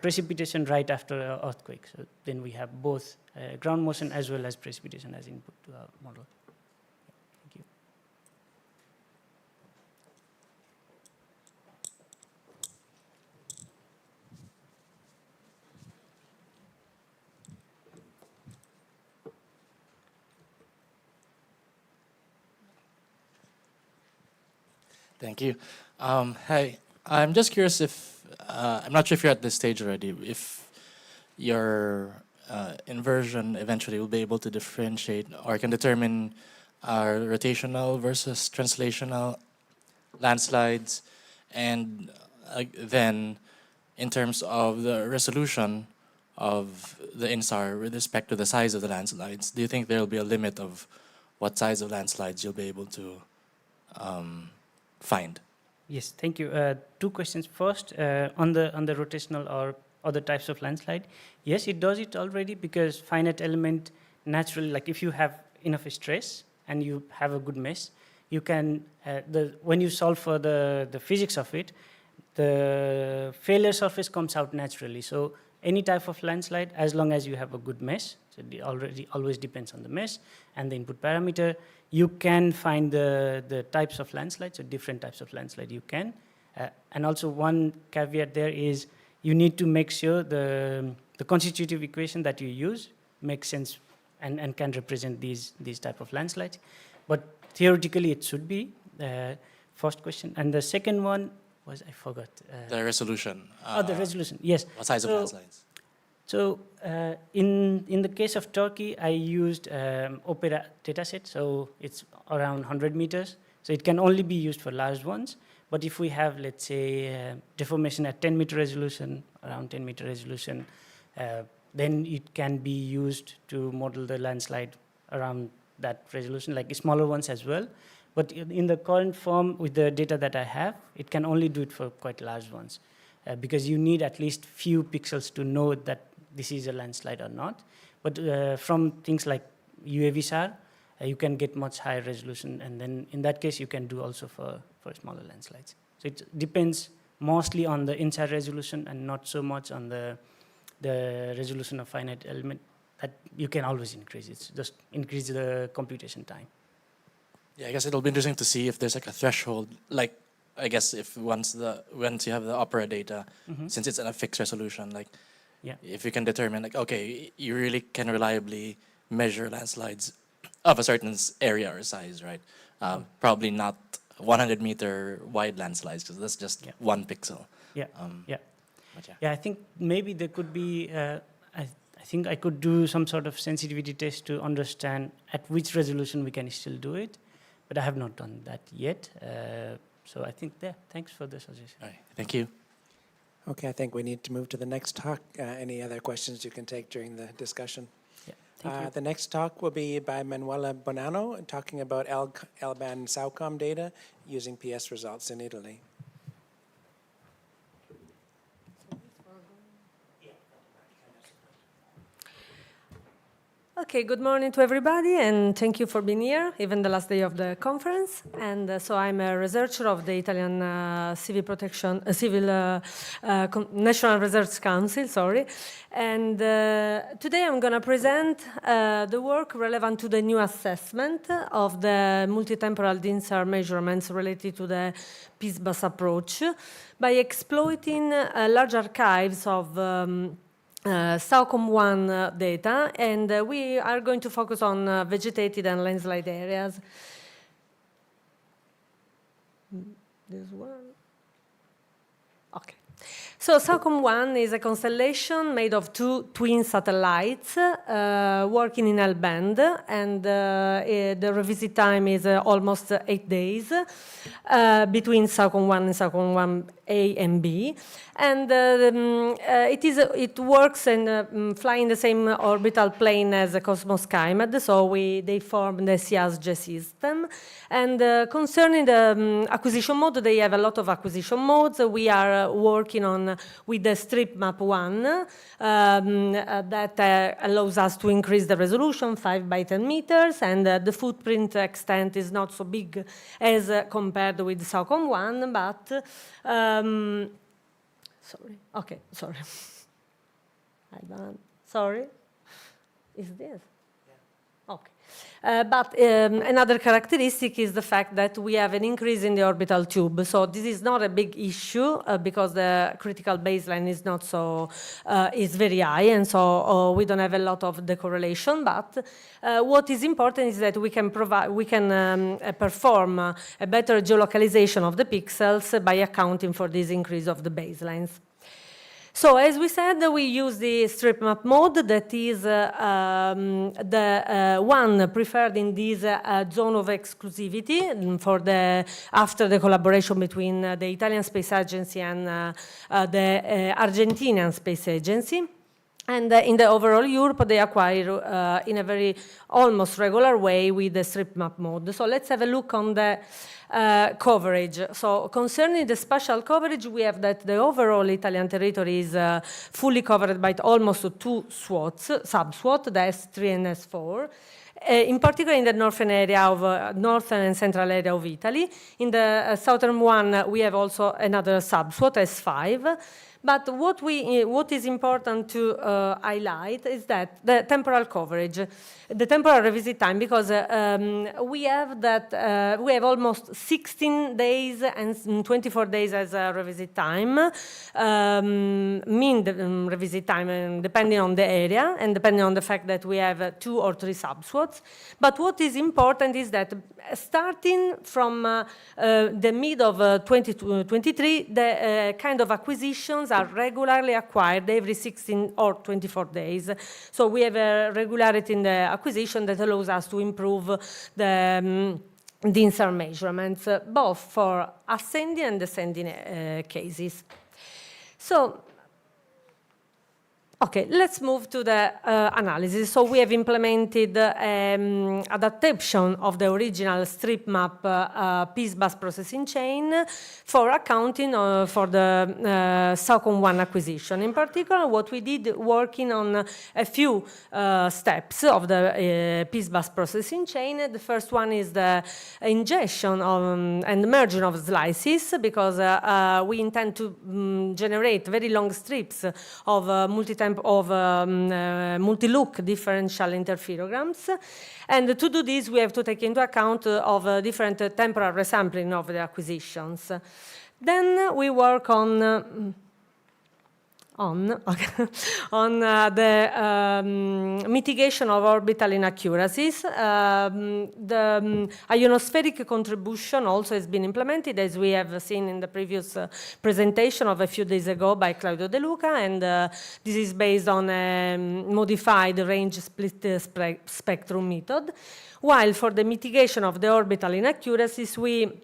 Speaker 6: precipitation right after an earthquake. So then we have both ground motion as well as precipitation as input to our model. Thank you.
Speaker 7: Thank you. Hi, I'm just curious if, I'm not sure if you're at this stage already, if your inversion eventually will be able to differentiate or can determine rotational versus translational landslides, and then in terms of the resolution of the INSAR with respect to the size of the landslides, do you think there will be a limit of what size of landslides you'll be able to find?
Speaker 6: Yes, thank you. Two questions. First, on the rotational or other types of landslide, yes, it does it already, because finite element naturally, like if you have enough stress and you have a good mesh, you can when you solve for the physics of it, the failure surface comes out naturally. So any type of landslide, as long as you have a good mesh, so it always depends on the mesh and the input parameter, you can find the types of landslides, or different types of landslide you can. And also one caveat there is you need to make sure the constitutive equation that you use makes sense and can represent these type of landslides. But theoretically it should be. First question. And the second one was, I forgot.
Speaker 7: The resolution.
Speaker 6: The resolution, yes.
Speaker 7: What size of landslides?
Speaker 6: So in the case of Turkey, I used Opera dataset, so it's around 100 meters. So it can only be used for large ones. But if we have, let's say, deformation at 10-meter resolution, around 10-meter resolution, then it can be used to model the landslide around that resolution, like smaller ones as well. But in the current form, with the data that I have, it can only do it for quite large ones, because you need at least few pixels to know that this is a landslide or not. But from things like UAVSAR, you can get much higher resolution, and then in that case, you can do also for smaller landslides. So it depends mostly on the inside resolution and not so much on the resolution of finite element. That you can always increase. It's just increase the computation time.
Speaker 7: Yeah, I guess it'll be interesting to see if there's like a threshold, like I guess if once you have the opera data, since it's in a fixed resolution, like if you can determine like, okay, you really can reliably measure landslides of a certain area or size, right? Probably not 100-meter wide landslides, because that's just 1 pixel.
Speaker 6: Yeah,
Speaker 7: yeah.
Speaker 6: I think maybe there could be, I think I could do some sort of sensitivity test to understand at which resolution we can still do it, but I have not done that yet. So I think thanks for the suggestion.
Speaker 7: All right, thank you.
Speaker 2: Okay, I think we need to move to the next talk. Any other questions you can take during the discussion?
Speaker 6: Yeah, thank you.
Speaker 2: The next talk will be by Manuela Bonanno, talking about L-band SAOCOM data using PS results in Italy.
Speaker 8: Okay, good morning to everybody, and thank you for being here, even the last day of the conference. And so I'm a researcher of the Italian National Research Council, sorry. And today I'm going to present the work relevant to the new assessment of the multitemporal DINSAR measurements related to the PISBAS approach by exploiting large archives of SAOCOM1 data, and we are going to focus on vegetated and landslide areas. This one. Okay. So SAOCOM-1 is a constellation made of 2 twin satellites working in L-band, and the revisit time is almost 8 days between SAOCOM-1 and SAOCOM-1A and B. And it works and fly in the same orbital plane as the Cosmos SkyMed, so they form the SIAS-J system. And concerning the acquisition mode, they have a lot of acquisition modes. We are working on with the strip map 1 that allows us to increase the resolution 5 by 10 meters, and the footprint extent is not so big as compared with SAOCOM-1, but sorry. Sorry. Is this? Yeah. Okay. But another characteristic is the fact that we have an increase in the orbital tube. So this is not a big issue because the critical baseline is not so is very high, and so we don't have a lot of decorrelation. But what is important is that we can perform a better geolocalization of the pixels by accounting for this increase of the baselines. So as we said, we use the strip map mode, that is the one preferred in this zone of exclusivity after the collaboration between the Italian Space Agency and the Argentinian Space Agency. And in the overall Europe, they acquire in a very almost regular way with the strip map mode. So let's have a look on the coverage. So concerning the spatial coverage, we have that the overall Italian territory is fully covered by almost 2 sub-SWOT, the S3 and S4. In particular, in the northern area of northern and central area of Italy. In the southern one, we have also another sub-SWOT, S5. But what is important to highlight is that the temporal coverage, the temporal revisit time, because we have almost 16 days and 24 days as a revisit time, mean revisit time, depending on the area and depending on the fact that we have 2 or 3 sub-SWOTs. But what is important is that starting from the mid of 2023, the kind of acquisitions are regularly acquired every 16 or 24 days. So we have a regularity in the acquisition that allows us to improve the DINSAR measurements, both for ascending and descending cases. So, okay, let's move to the analysis. So we have implemented adaptation of the original strip map PSBUS processing chain for accounting for the SAOCOM-1 acquisition. In particular, what we did working on a few steps of the PSBUS processing chain. The first one is the ingestion and merging of slices, because we intend to generate very long strips of multi-look differential interferograms. And to do this, we have to take into account of different temporal resampling of the acquisitions. Then we work on the mitigation of orbital inaccuracies. The ionospheric contribution also has been implemented, as we have seen in the previous presentation of a few days ago by Claudio De Luca, and this is based on a modified range split spectrum method. While for the mitigation of the orbital inaccuracies, we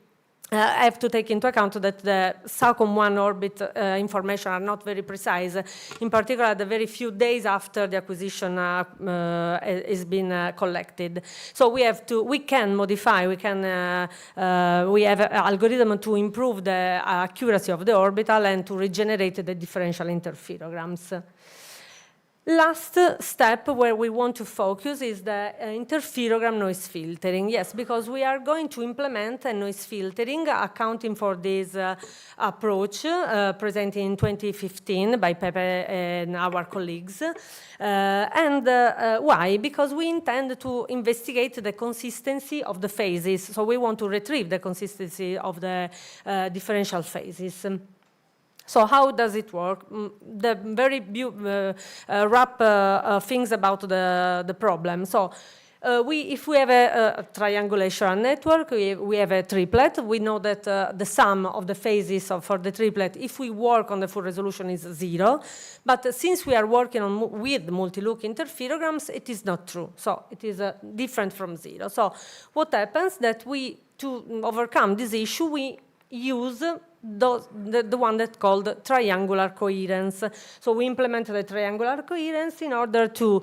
Speaker 8: have to take into account that the SAOCOM-1 orbit information are not very precise, in particular the very few days after the acquisition has been collected. So we can modify, we have an algorithm to improve the accuracy of the orbital and to regenerate the differential interferograms. Last step where we want to focus is the interferogram noise filtering. Yes, because we are going to implement a noise filtering accounting for this approach presented in 2015 by Pepe and our colleagues. Why? Because we intend to investigate the consistency of the phases. So we want to retrieve the consistency of the differential phases. So how does it work? The very rough things about the problem. So If we have a triangulation network, we have a triplet. We know that the sum of the phases for the triplet, if we work on the full resolution, is 0. But since we are working with multi-look interferograms, it is not true. So it is different from 0. So what happens that to overcome this issue, we use the one that's called triangular coherence. So we implement the triangular coherence in order to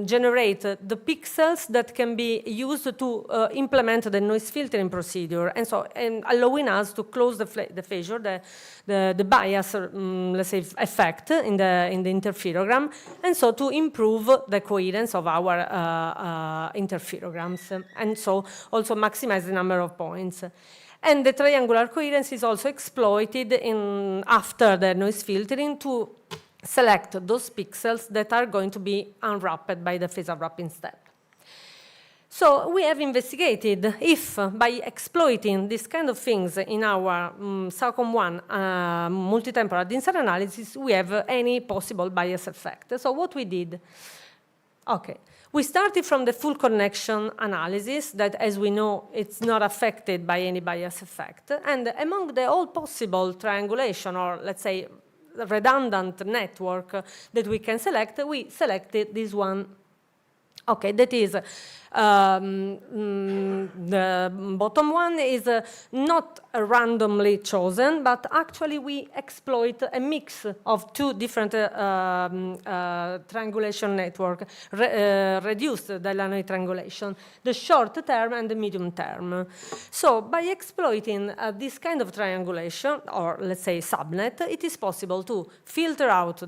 Speaker 8: generate the pixels that can be used to implement the noise filtering procedure, and allowing us to close the phasor, the bias, let's say, effect in the interferogram, and so to improve the coherence of our interferograms, and so also maximize the number of points. And the triangular coherence is also exploited after the noise filtering to select those pixels that are going to be unwrapped by the phase unwrapping step. So we have investigated if by exploiting these kind of things in our SAOCOM-1 multitemporal Dinsar analysis, we have any possible bias effect. So what we did, okay. We started from the full connection analysis that, as we know, it's not affected by any bias effect. And among the all possible triangulation, or let's say redundant network that we can select, we selected this one. Okay, that is, the bottom one is not randomly chosen, but actually we exploit a mix of two different triangulation network, reduced Delaunay triangulation, the short term and the medium term. So by exploiting this kind of triangulation, or let's say subnet, it is possible to filter out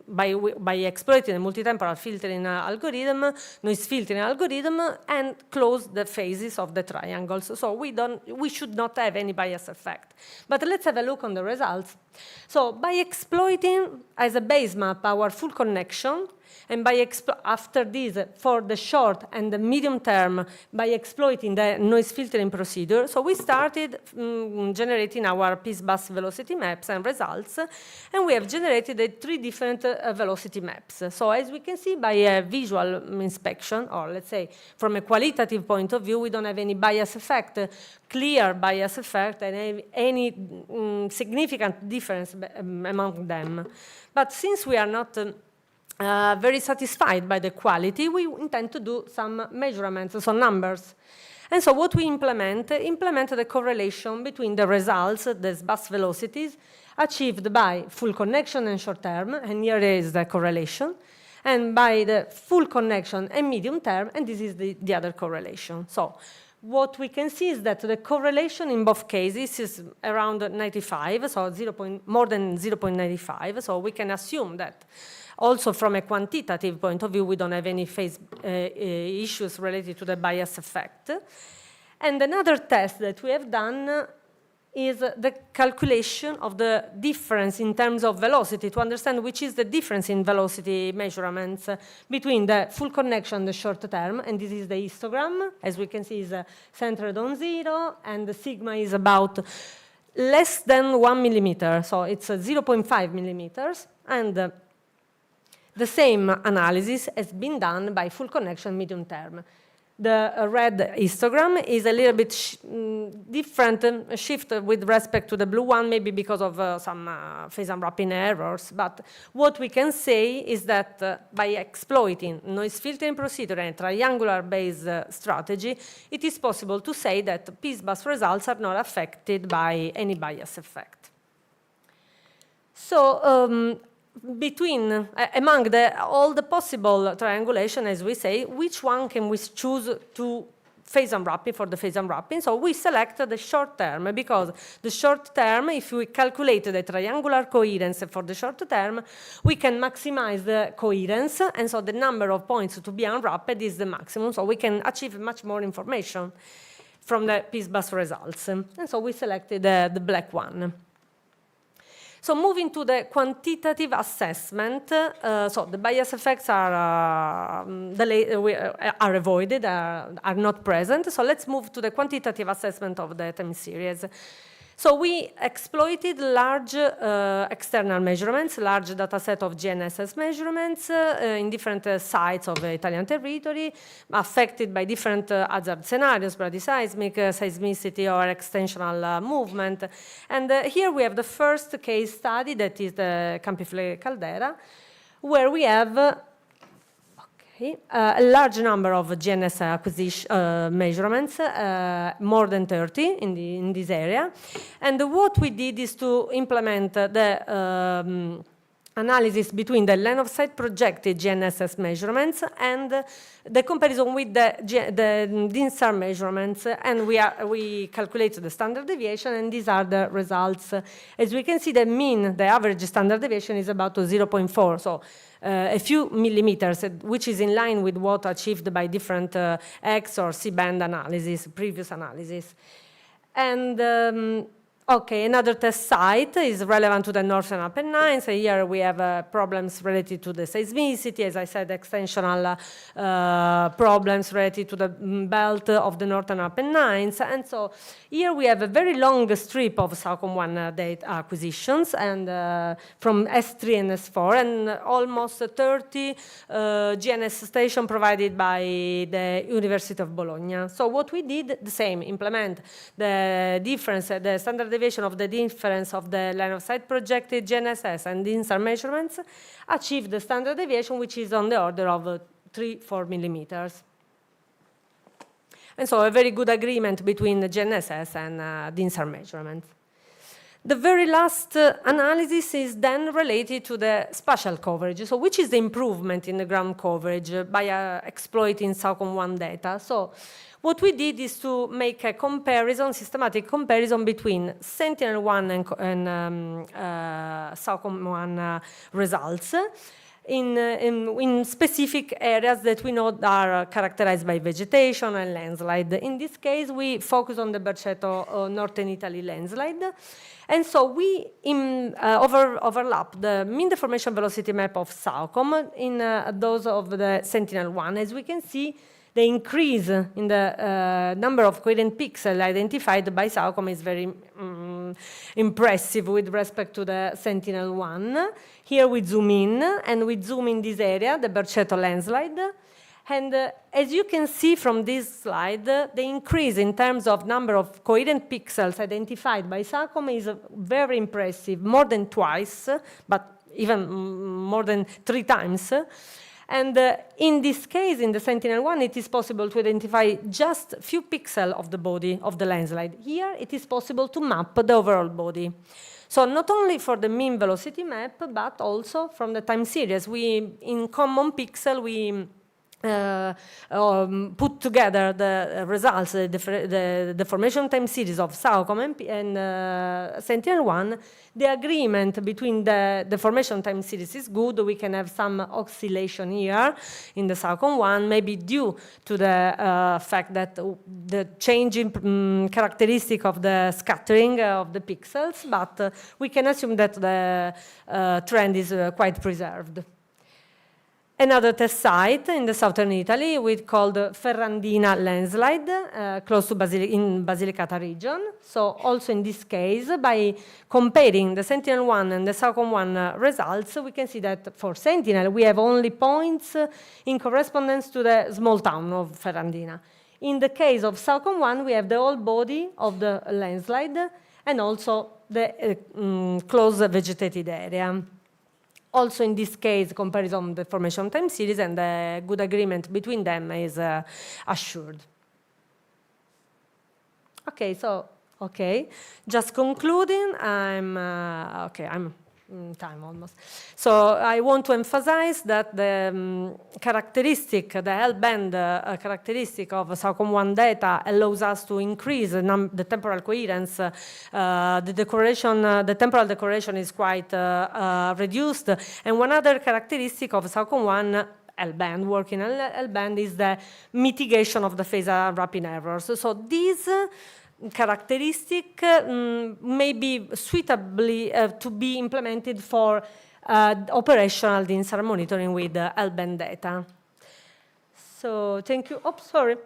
Speaker 8: by exploiting a multitemporal filtering algorithm, noise filtering algorithm, and close the phases of the triangles. So we should not have any bias effect. But let's have a look on the results. So by exploiting as a base map our full connection, and by after this, for the short and the medium term, by exploiting the noise filtering procedure, so we started generating our P-bus velocity maps and results, and we have generated 3 different velocity maps. So as we can see by a visual inspection, or let's say from a qualitative point of view, we don't have any bias effect, clear bias effect, and any significant difference among them. But since we are not very satisfied by the quality, we intend to do some measurements, some numbers. And so what we implement the correlation between the results, the bus velocities, achieved by full connection and short term, and here is the correlation, and by the full connection and medium term, and this is the other correlation. So what we can see is that the correlation in both cases is around 95, so more than 0.95, so we can assume that also from a quantitative point of view, we don't have any phase issues related to the bias effect. And another test that we have done is the calculation of the difference in terms of velocity to understand which is the difference in velocity measurements between the full connection and the short term. And this is the histogram. As we can see, is centered on 0, and the sigma is about less than 1 millimeter. So it's 0.5 millimeters. And the same analysis has been done by full connection medium term. The red histogram is a little bit different shift with respect to the blue one, maybe because of some phase unwrapping errors. But what we can say is that by exploiting noise filtering procedure and triangular-based strategy, it is possible to say that P-bus results are not affected by any bias effect. So among all the possible triangulation, as we say, which one can we choose to phase unwrapping for the phase unwrapping? So we select the short term, because the short term, if we calculate the triangular coherence for the short term, we can maximize the coherence, and so the number of points to be unwrapped is the maximum, so we can achieve much more information from the P-bus results. And so we selected the black one. So moving to the quantitative assessment, so the bias effects are avoided, are not present. So let's move to the quantitative assessment of the time series. So we exploited large external measurements, large data set of GNSS measurements in different sites of the Italian territory, affected by different hazard scenarios, bradyseismic, seismicity, or extensional movement. And here we have the first case study, that is the Campifle caldera, where we have a large number of GNSS acquisition measurements, more than 30 in this area. And what we did is to implement the analysis between the line of sight projected GNSS measurements and the comparison with the DINSAR measurements, and we calculate the standard deviation, and these are the results. As we can see, the average standard deviation is about 0.4, so a few millimeters, which is in line with what achieved by different X or C-band analysis, previous analysis. And okay, another test site is relevant to the Northern Apennines. So here we have problems related to the seismicity, as I said, extensional problems related to the belt of the Northern Apennines. And so here we have a very long strip of SAOCOM-1 data acquisitions, and from S3 and S4, and almost 30 GNS stations provided by the University of Bologna. So what we did, the same, implement the difference, the standard deviation of the difference of the line of sight projected GNSS and DINSAR measurements, achieve the standard deviation, which is on the order of 3-4 millimeters. And so a very good agreement between the GNSS and DINSAR measurements. The very last analysis is then related to the spatial coverage, so which is the improvement in the ground coverage by exploiting SAOCOM-1 data. So what we did is to make a comparison, systematic comparison between Sentinel-1 and SAOCOM-1 results in specific areas that we know are characterized by vegetation and landslide. In this case, we focus on the Berceto Northern Italy landslide. And so we overlap the mean deformation velocity map of SAOCOM in those of the Sentinel-1. As we can see, the increase in the number of coherent pixels identified by SAOCOM is very impressive with respect to the Sentinel-1. Here we zoom in, and we zoom in this area, the Berceto landslide. And as you can see from this slide, the increase in terms of number of coherent pixels identified by SAOCOM is very impressive, more than twice, but even more than 3 times. And in this case, in the Sentinel-1, it is possible to identify just a few pixels of the body of the landslide. Here, it is possible to map the overall body. So not only for the mean velocity map, but also from the time series. In common pixel, we put together the results, the deformation time series of SAOCOM and Sentinel-1. The agreement between the deformation time series is good. We can have some oscillation here in the SAOCOM-1, maybe due to the fact that the changing characteristic of the scattering of the pixels, but we can assume that the trend is quite preserved. Another test site in the southern Italy, we called Ferrandina landslide, close to in Basilicata region. So also in this case, by comparing the Sentinel-1 and the SAOCOM-1 results, we can see that for Sentinel, we have only points in correspondence to the small town of Ferrandina. In the case of SAOCOM-1, we have the whole body of the landslide and also the close vegetated area. Also, in this case, comparison the formation time series and the good agreement between them is assured. Okay, so, just concluding, I'm time almost. So I want to emphasize that the characteristic, the L-band characteristic of SAOCOM-1 data allows us to increase the temporal coherence. The temporal decoration is quite reduced. And one other characteristic of SAOCOM-1 L-band, working L-band, is the mitigation of the phasor wrapping errors. So these characteristic may be suitably to be implemented for operational DINSAR monitoring with L-band data. So thank you. Oh, sorry.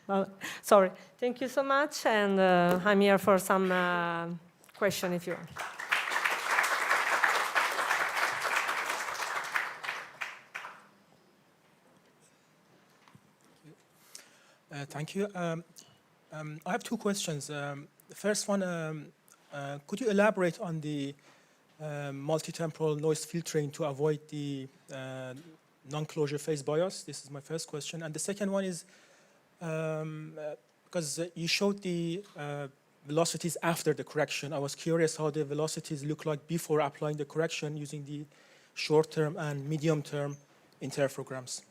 Speaker 8: Well, sorry. Thank you so much, and I'm here for some question if you want.
Speaker 9: Thank you. I have two questions. The first one, could you elaborate on the multi-temporal noise filtering to avoid the non-closure phase bias? This is my first question. And the second one is, because you showed the velocities after the correction, I was curious how the velocities look like before applying the correction using the short-term and medium-term interferograms.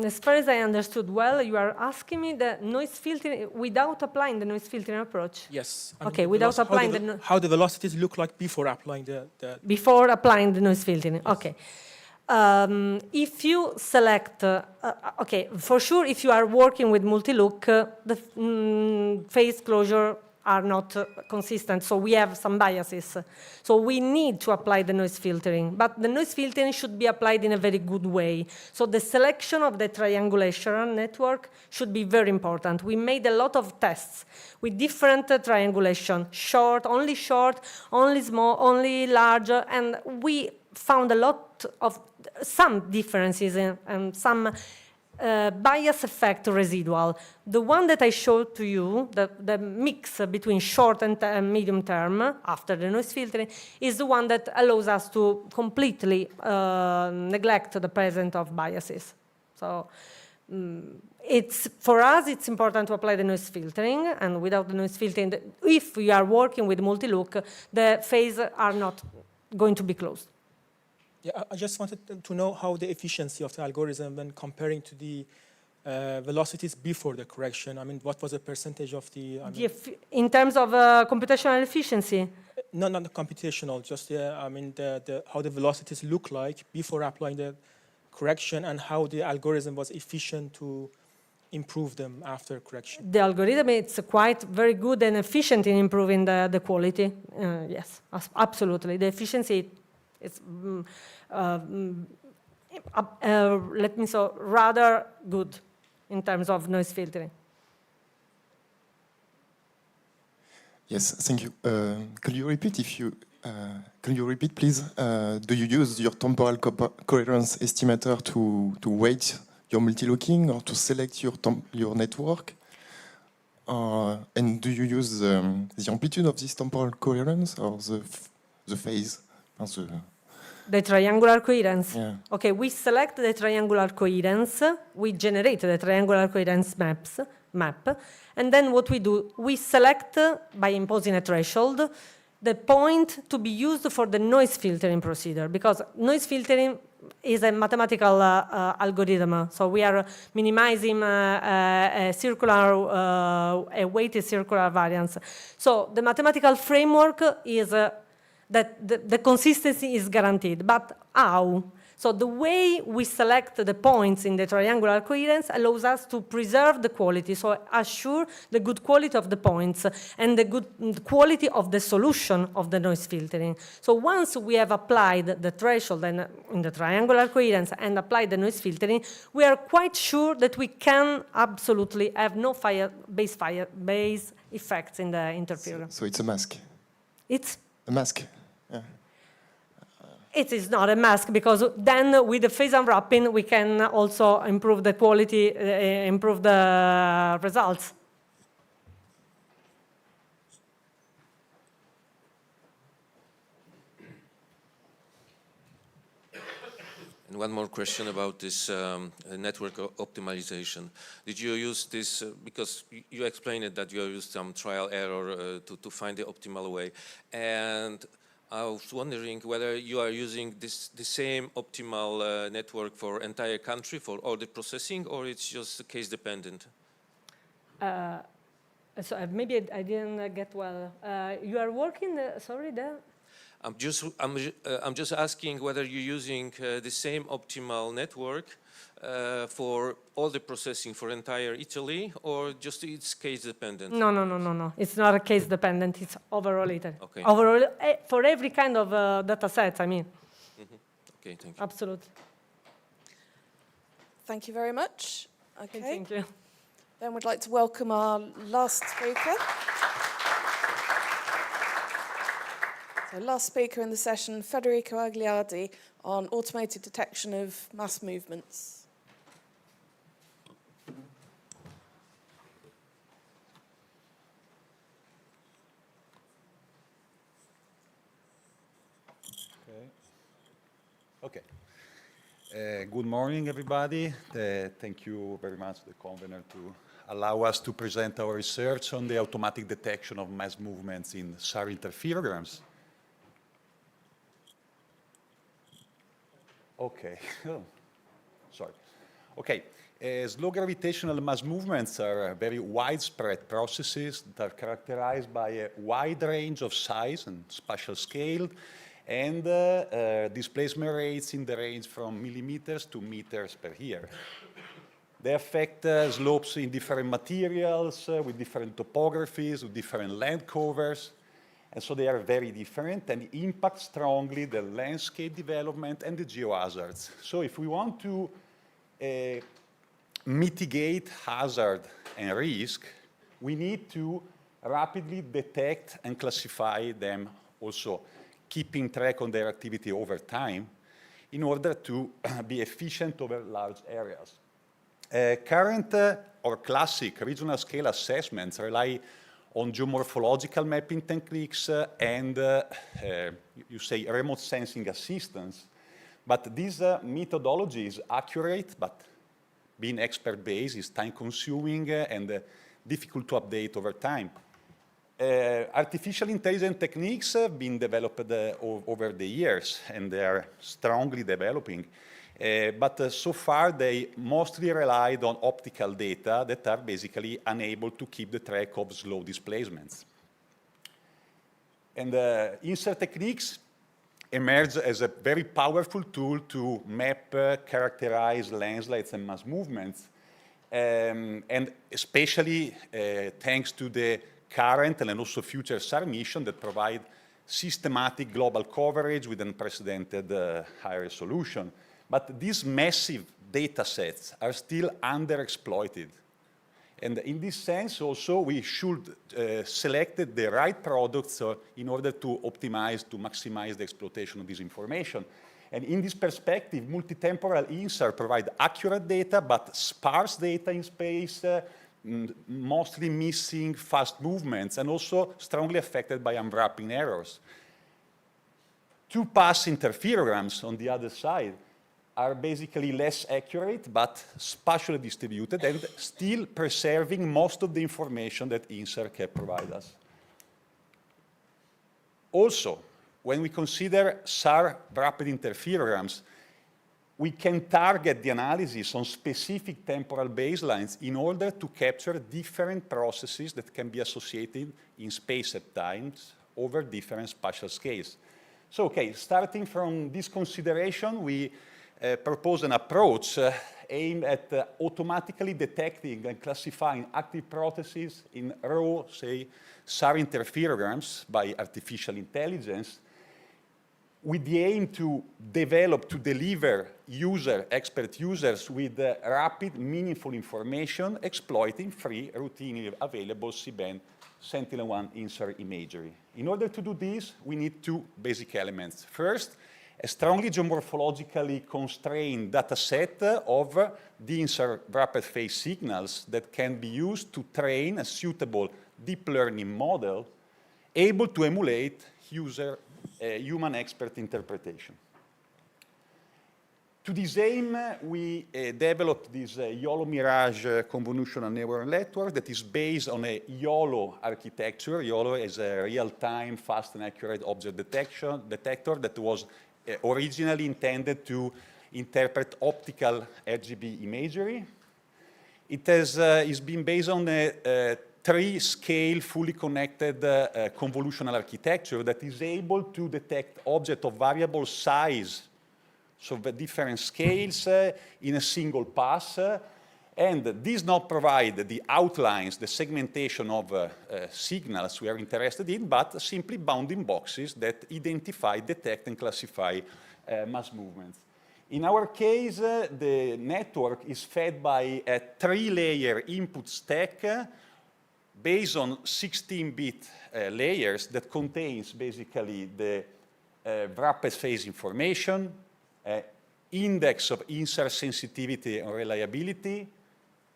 Speaker 8: As far as I understood well, you are asking me the noise filtering without applying the noise filtering approach?
Speaker 9: Yes.
Speaker 8: Okay, without applying
Speaker 9: how the velocities look like before applying the
Speaker 8: before applying the noise filtering. Yes. Okay. If you select, okay, for sure, if you are working with multi-look, the phase closure are not consistent, so we have some biases. So we need to apply the noise filtering, but the noise filtering should be applied in a very good way. So the selection of the triangulation network should be very important. We made a lot of tests with different triangulation, short, only small, only large, and we found a lot of some differences and some bias effect residual. The one that I showed to you, the mix between short and medium term after the noise filtering, is the one that allows us to completely neglect the presence of biases. So for us, it's important to apply the noise filtering, and without the noise filtering, if we are working with multi-look, the phase are not going to be closed.
Speaker 9: Yeah, I just wanted to know how the efficiency of the algorithm when comparing to the velocities before the correction. I mean, what was the percentage of the...
Speaker 8: in terms of computational efficiency?
Speaker 9: No, not the computational, just how the velocities look like before applying the correction and how the algorithm was efficient to improve them after correction.
Speaker 8: The algorithm, it's quite very good and efficient in improving the quality. Yes, absolutely. The efficiency is rather good in terms of noise filtering.
Speaker 10: Yes, thank you. Could you repeat please? Do you use your temporal coherence estimator to weight your multi-looking or to select your network? And do you use the amplitude of this temporal coherence or the phase?
Speaker 8: The triangular coherence?
Speaker 10: Yeah.
Speaker 8: Okay, we select the triangular coherence, we generate the triangular coherence map, and then what we do, we select, by imposing a threshold, the point to be used for the noise filtering procedure, because noise filtering is a mathematical algorithm, so we are minimizing a weighted circular variance. So the mathematical framework is that the consistency is guaranteed, but how? So the way we select the points in the triangular coherence allows us to preserve the quality, so assure the good quality of the points and the good quality of the solution of the noise filtering. So once we have applied the threshold in the triangular coherence and applied the noise filtering, we are quite sure that we can absolutely have no base effects in the interference.
Speaker 10: So it's a mask?
Speaker 8: It's
Speaker 10: a mask, yeah.
Speaker 8: It is not a mask, because then with the phase unwrapping, we can also improve the quality, improve the results.
Speaker 11: And one more question about this network optimization. Did you use this, because you explained it that you used some trial error to find the optimal way. And I was wondering whether you are using the same optimal network for entire country for all the processing, or it's just case dependent?
Speaker 8: So maybe I didn't get well. You are working, sorry, there?
Speaker 11: I'm just asking whether you're using the same optimal network for all the processing for entire Italy, or just it's case dependent?
Speaker 8: No. It's not a case dependent. It's overall Italy.
Speaker 11: Okay.
Speaker 8: Overall, for every kind of data set, I mean.
Speaker 11: Mm-hmm. Okay, thank you.
Speaker 8: Absolutely.
Speaker 1: Thank you very much. Okay.
Speaker 8: Thank you.
Speaker 1: Then we'd like to welcome our last speaker. So last speaker in the session, Federico Agliardi, on automated detection of mass movements.
Speaker 12: Okay. Good morning, everybody. Thank you very much, the convener, to allow us to present our research on the automatic detection of mass movements in SAR interferograms. Okay. Oh, sorry. Okay. Slow gravitational mass movements are very widespread processes that are characterized by a wide range of size and spatial scale, and displacement rates in the range from millimeters to meters per year. They affect slopes in different materials, with different topographies, with different land covers, and so they are very different and impact strongly the landscape development and the geohazards. So if we want to mitigate hazard and risk, we need to rapidly detect and classify them, also keeping track on their activity over time in order to be efficient over large areas. Current or classic regional scale assessments rely on geomorphological mapping techniques and, you say, remote sensing assistance. But this methodology is accurate, but being expert-based is time-consuming and difficult to update over time. Artificial intelligence techniques have been developed over the years, and they are strongly developing. But so far, they mostly relied on optical data that are basically unable to keep the track of slow displacements. And insert techniques emerged as a very powerful tool to map, characterize landslides and mass movements, and especially thanks to the current and also future SAR mission that provide systematic global coverage with unprecedented high resolution. But these massive data sets are still underexploited. And in this sense, also, we should select the right products in order to optimize, to maximize the exploitation of this information. And in this perspective, multitemporal INSAR provide accurate data, but sparse data in space, mostly missing fast movements, and also strongly affected by unwrapping errors. Two-pass interferograms, on the other side, are basically less accurate, but spatially distributed, and still preserving most of the information that INSAR can provide us. Also, when we consider SAR rapid interferograms, we can target the analysis on specific temporal baselines in order to capture different processes that can be associated in space at times over different spatial scales. So, okay, starting from this consideration, we propose an approach aimed at automatically detecting and classifying active processes in raw, say, SAR interferograms by artificial intelligence, with the aim to develop, to deliver expert users with rapid, meaningful information exploiting free, routinely available C-band Sentinel-1 INSAR imagery. In order to do this, we need two basic elements. First, a strongly geomorphologically constrained data set of the INSAR rapid phase signals that can be used to train a suitable deep learning model able to emulate human expert interpretation. To this aim, we developed this YOLO Mirage convolutional neural network that is based on a YOLO architecture. YOLO is a real-time, fast and accurate object detector that was originally intended to interpret optical RGB imagery. It is been based on a three-scale, fully connected convolutional architecture that is able to detect objects of variable size, so the different scales in a single pass, and this not provide the outlines, the segmentation of signals we are interested in, but simply bounding boxes that identify, detect, and classify mass movements. In our case, the network is fed by a 3-layer input stack based on 16-bit layers that contains basically the wrapped phase information, index of insert sensitivity and reliability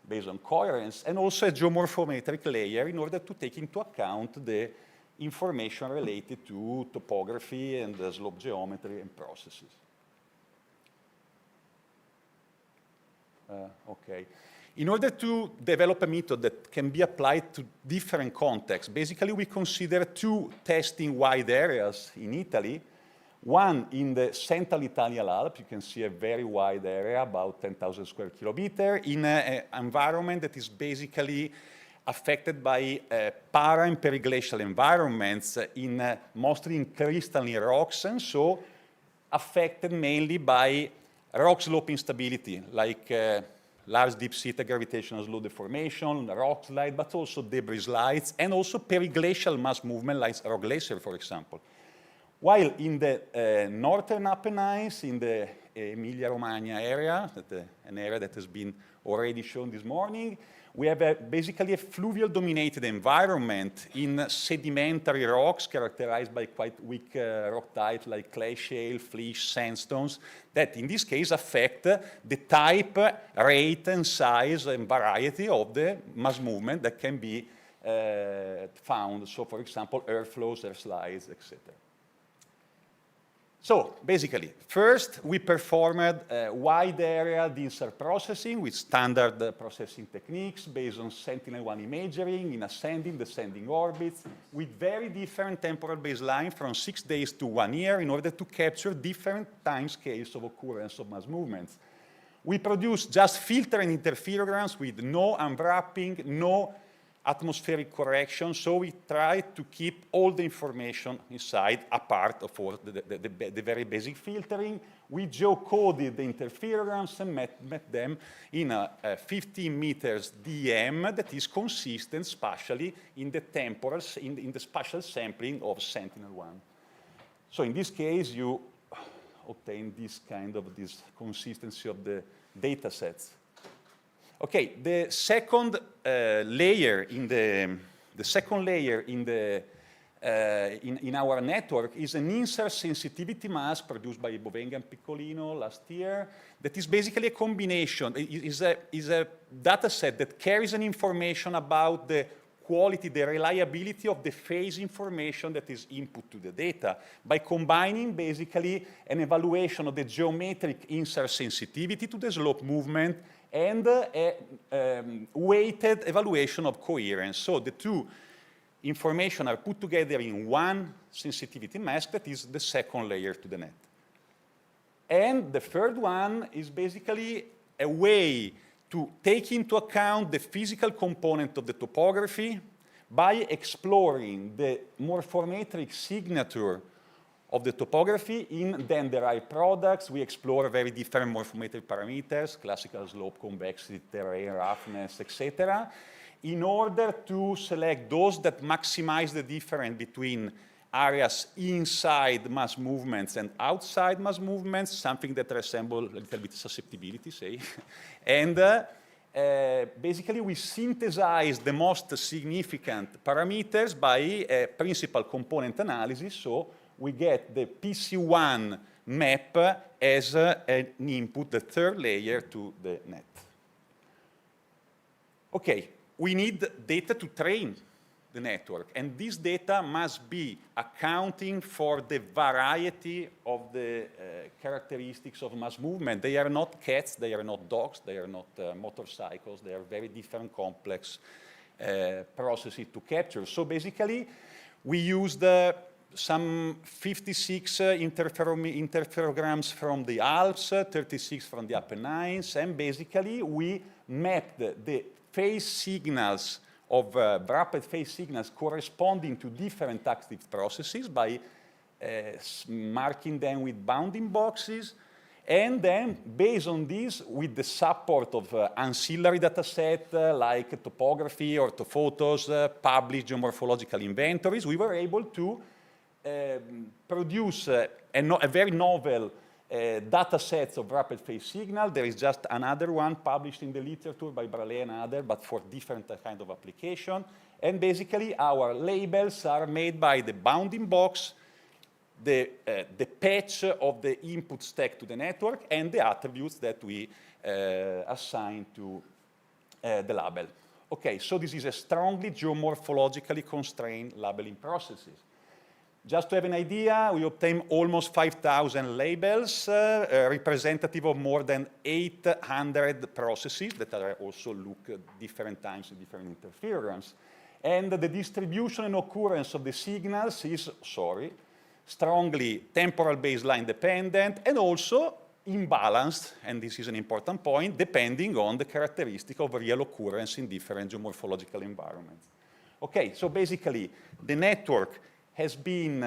Speaker 12: based on coherence, and also a geomorphometric layer in order to take into account the information related to topography and slope geometry and processes. Okay. In order to develop a method that can be applied to different contexts, basically we consider 2 testing wide areas in Italy. One in the central Italian Alps, you can see a very wide area, about 10,000 square kilometers, in an environment that is basically affected by para and periglacial environments, mostly in crystalline rocks, and so affected mainly by rock slope instability, like large deep-seated gravitational slow deformation, rock slide, but also debris slides, and also periglacial mass movement, like rock glacier, for example. While in the northern Apennines, in the Emilia-Romagna area, an area that has been already shown this morning, we have basically a fluvial-dominated environment in sedimentary rocks characterized by quite weak rock types like clay shale, flysch, sandstones, that in this case affect the type, rate, and size and variety of the mass movement that can be found. So, for example, air flows, air slides, etc. So, basically, first we performed wide area insert processing with standard processing techniques based on Sentinel-1 imagery in ascending, descending orbits with very different temporal baseline from 6 days to 1 year in order to capture different time scales of occurrence of mass movements. We produced just filter and interferograms with no unwrapping, no atmospheric correction, so we tried to keep all the information inside, apart of course the very basic filtering. We geocoded the interferograms and met them in a 15 meters DM that is consistent spatially in the temporals, in the spatial sampling of Sentinel-1. So in this case, you obtain this kind of consistency of the data sets. Okay, the second layer in our network is an insert sensitivity mask produced by Bovenga and Piccolino last year. That is basically a combination. Is a data set that carries an information about the quality, the reliability of the phase information that is input to the data by combining basically an evaluation of the geometric insert sensitivity to the slope movement and a weighted evaluation of coherence. So the two information are put together in one sensitivity mask that is the second layer to the net. And the third one is basically a way to take into account the physical component of the topography by exploring the morphometric signature of the topography in then derived products. We explore very different morphometric parameters, classical slope, convexity, terrain, roughness, etc., in order to select those that maximize the difference between areas inside mass movements and outside mass movements, something that resembles a little bit susceptibility, say. And basically, we synthesize the most significant parameters by a principal component analysis. So we get the PC1 map as an input, the third layer to the net. Okay, we need data to train the network, and this data must be accounting for the variety of the characteristics of mass movement. They are not cats, they are not dogs, they are not motorcycles, they are very different complex processes to capture. So basically, we used some 56 interferograms from the Alps, 36 from the Apennines, and basically we mapped the phase signals of rapid phase signals corresponding to different active processes by marking them with bounding boxes. And then, based on this, with the support of ancillary dataset like topography, orthophotos, published geomorphological inventories, we were able to produce a very novel data sets of rapid phase signal. There is just another one published in the literature by Bralé and others, but for different kind of application. And basically, our labels are made by the bounding box, the patch of the input stack to the network, and the attributes that we assign to the label. Okay, so this is a strongly geomorphologically constrained labeling processes. Just to have an idea, we obtain almost 5,000 labels, representative of more than 800 processes that are also looked at different times in different interference. And the distribution and occurrence of the signals is, strongly temporal baseline dependent and also imbalanced, and this is an important point, depending on the characteristic of real occurrence in different geomorphological environments. Okay, so basically the network has been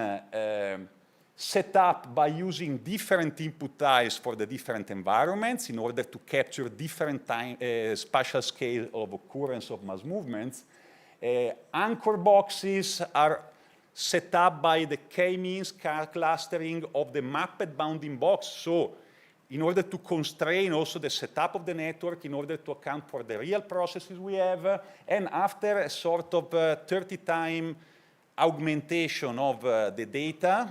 Speaker 12: set up by using different input types for the different environments in order to capture different spatial scale of occurrence of mass movements. Anchor boxes are set up by the k-means clustering of the mapped bounding box. So in order to constrain also the setup of the network, in order to account for the real processes we have, and after a sort of 30-time augmentation of the data,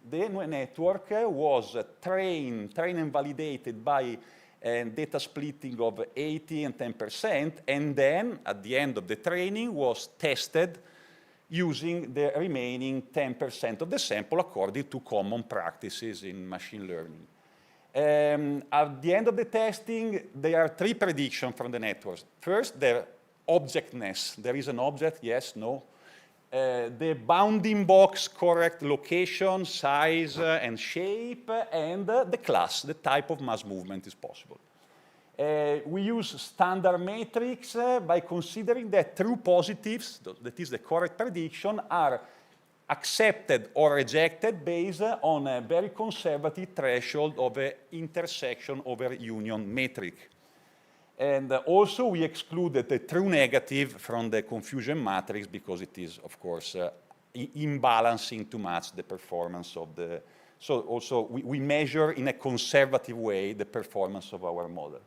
Speaker 12: the network was trained and validated by data splitting of 80 and 10%, and then at the end of the training was tested using the remaining 10% of the sample according to common practices in machine learning. At the end of the testing, there are 3 predictions from the networks. First, their objectness. There is an object, yes, no. The bounding box correct location, size, and shape, and the class, the type of mass movement is possible. We use standard matrix by considering that true positives, that is the correct prediction, are accepted or rejected based on a very conservative threshold of an intersection over union metric. And also we excluded the true negative from the confusion matrix because it is, of course, imbalancing too much the performance of the... So also we measure in a conservative way the performance of our model.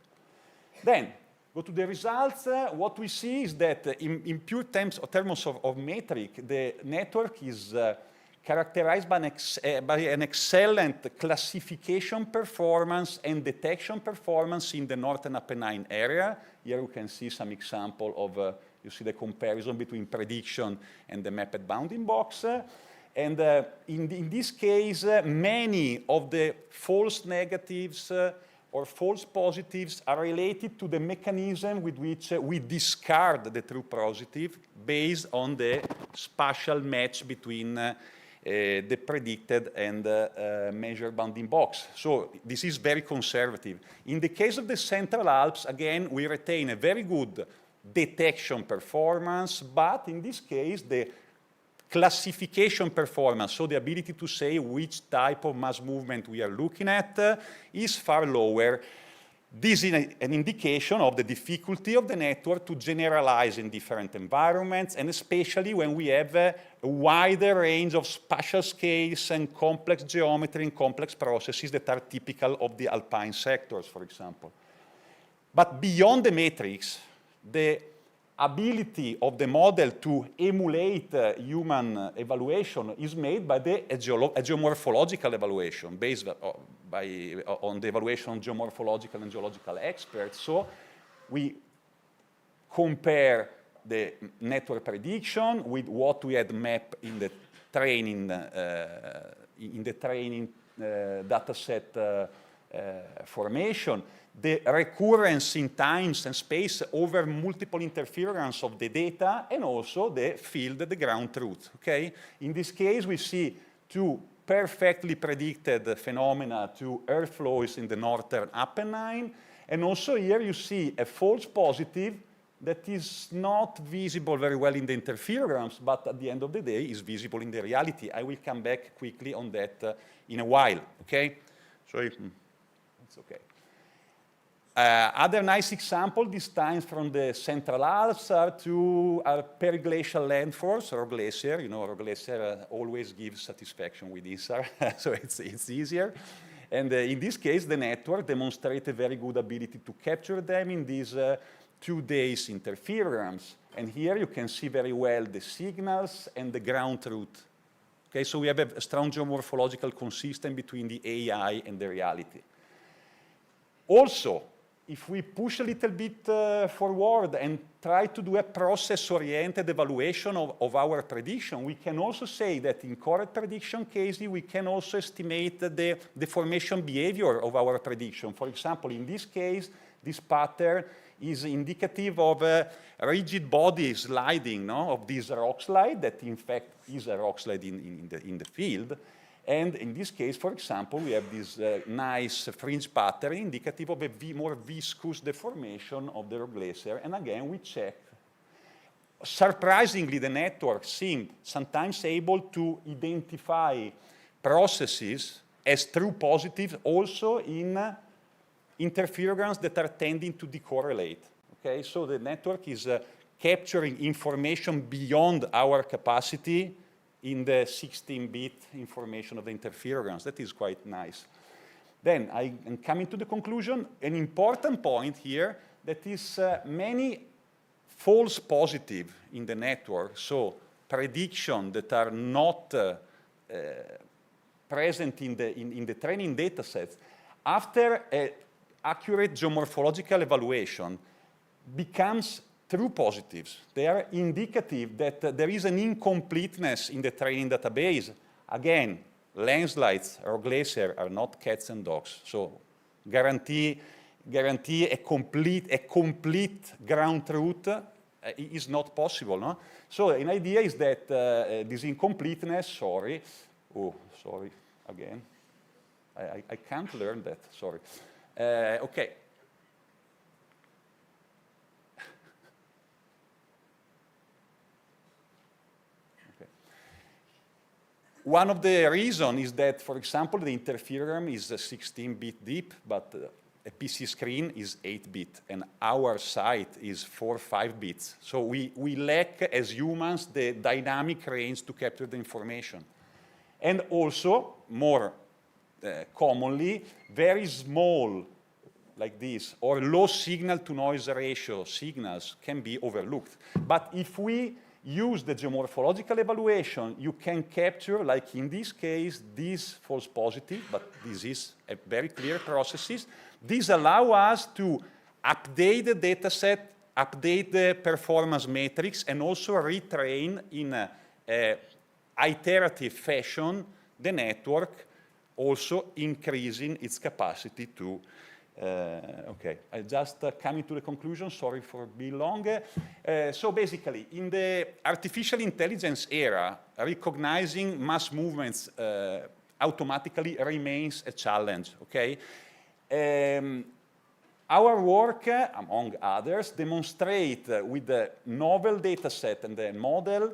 Speaker 12: Then, go to the results. What we see is that in pure terms of metric, the network is characterized by an excellent classification performance and detection performance in the Northern Apennine area. Here you can see some example of, you see the comparison between prediction and the mapped bounding box. And in this case, many of the false negatives or false positives are related to the mechanism with which we discard the true positive based on the spatial match between the predicted and measured bounding box. So this is very conservative. In the case of the Central Alps, again, we retain a very good detection performance, but in this case, the classification performance, so the ability to say which type of mass movement we are looking at, is far lower. This is an indication of the difficulty of the network to generalize in different environments, and especially when we have a wider range of spatial scales and complex geometry and complex processes that are typical of the alpine sectors, for example. But beyond the matrix, the ability of the model to emulate human evaluation is made by the geomorphological evaluation based on the evaluation of geomorphological and geological experts. So we compare the network prediction with what we had mapped in the training data set formation. The recurrence in times and space over multiple interference of the data, and also the field, the ground truth, okay? In this case, we see 2 perfectly predicted phenomena to earth flows in the Northern Apennine, and also here you see a false positive that is not visible very well in the interference, but at the end of the day is visible in the reality. I will come back quickly on that in a while, okay? So it's okay. Other nice example, this time from the Central Alps, are periglacial landforms, or glacier. You know, glacier always gives satisfaction with ISAR, so it's easier. And in this case, the network demonstrated very good ability to capture them in these 2 days interferograms. And here you can see very well the signals and the ground truth. Okay, so we have a strong geomorphological consistency between the AI and the reality. Also, if we push a little bit forward and try to do a process-oriented evaluation of our prediction, we can also say that in correct prediction cases, we can also estimate the deformation behavior of our prediction. For example, in this case, this pattern is indicative of a rigid body sliding, no, of this rock slide that in fact is a rock slide in the field. And in this case, for example, we have this nice fringe pattern indicative of a more viscous deformation of the rock glacier. And again, we check. Surprisingly, the network seemed sometimes able to identify processes as true positives also in interferograms that are tending to decorrelate. Okay, so the network is capturing information beyond our capacity in the 16-bit information of the interferograms. That is quite nice. Then I am coming to the conclusion. An important point here that is many false positive in the network, so prediction that are not present in the training data sets, after an accurate geomorphological evaluation becomes true positives. They are indicative that there is an incompleteness in the training database. Again, landslides or glacier are not cats and dogs. So guarantee a complete ground truth is not possible. No? So an idea is that this incompleteness, again. I can't learn that, sorry. Okay. One of the reasons is that, for example, the interferogram is 16-bit deep, but a PC screen is 8-bit, and our site is 4 or 5 bits. So we lack, as humans, the dynamic range to capture the information. And also, more commonly, very small, like this, or low signal-to-noise ratio signals can be overlooked. But if we use the geomorphological evaluation, you can capture, like in this case, this false positive, but this is a very clear processes. These allow us to update the data set, update the performance metrics, and also retrain in a iterative fashion the network, also increasing its capacity to okay, I just coming to the conclusion, sorry for being long. So basically, in the artificial intelligence era, recognizing mass movements automatically remains a challenge, okay? Our work, among others, demonstrate with the novel data set and the model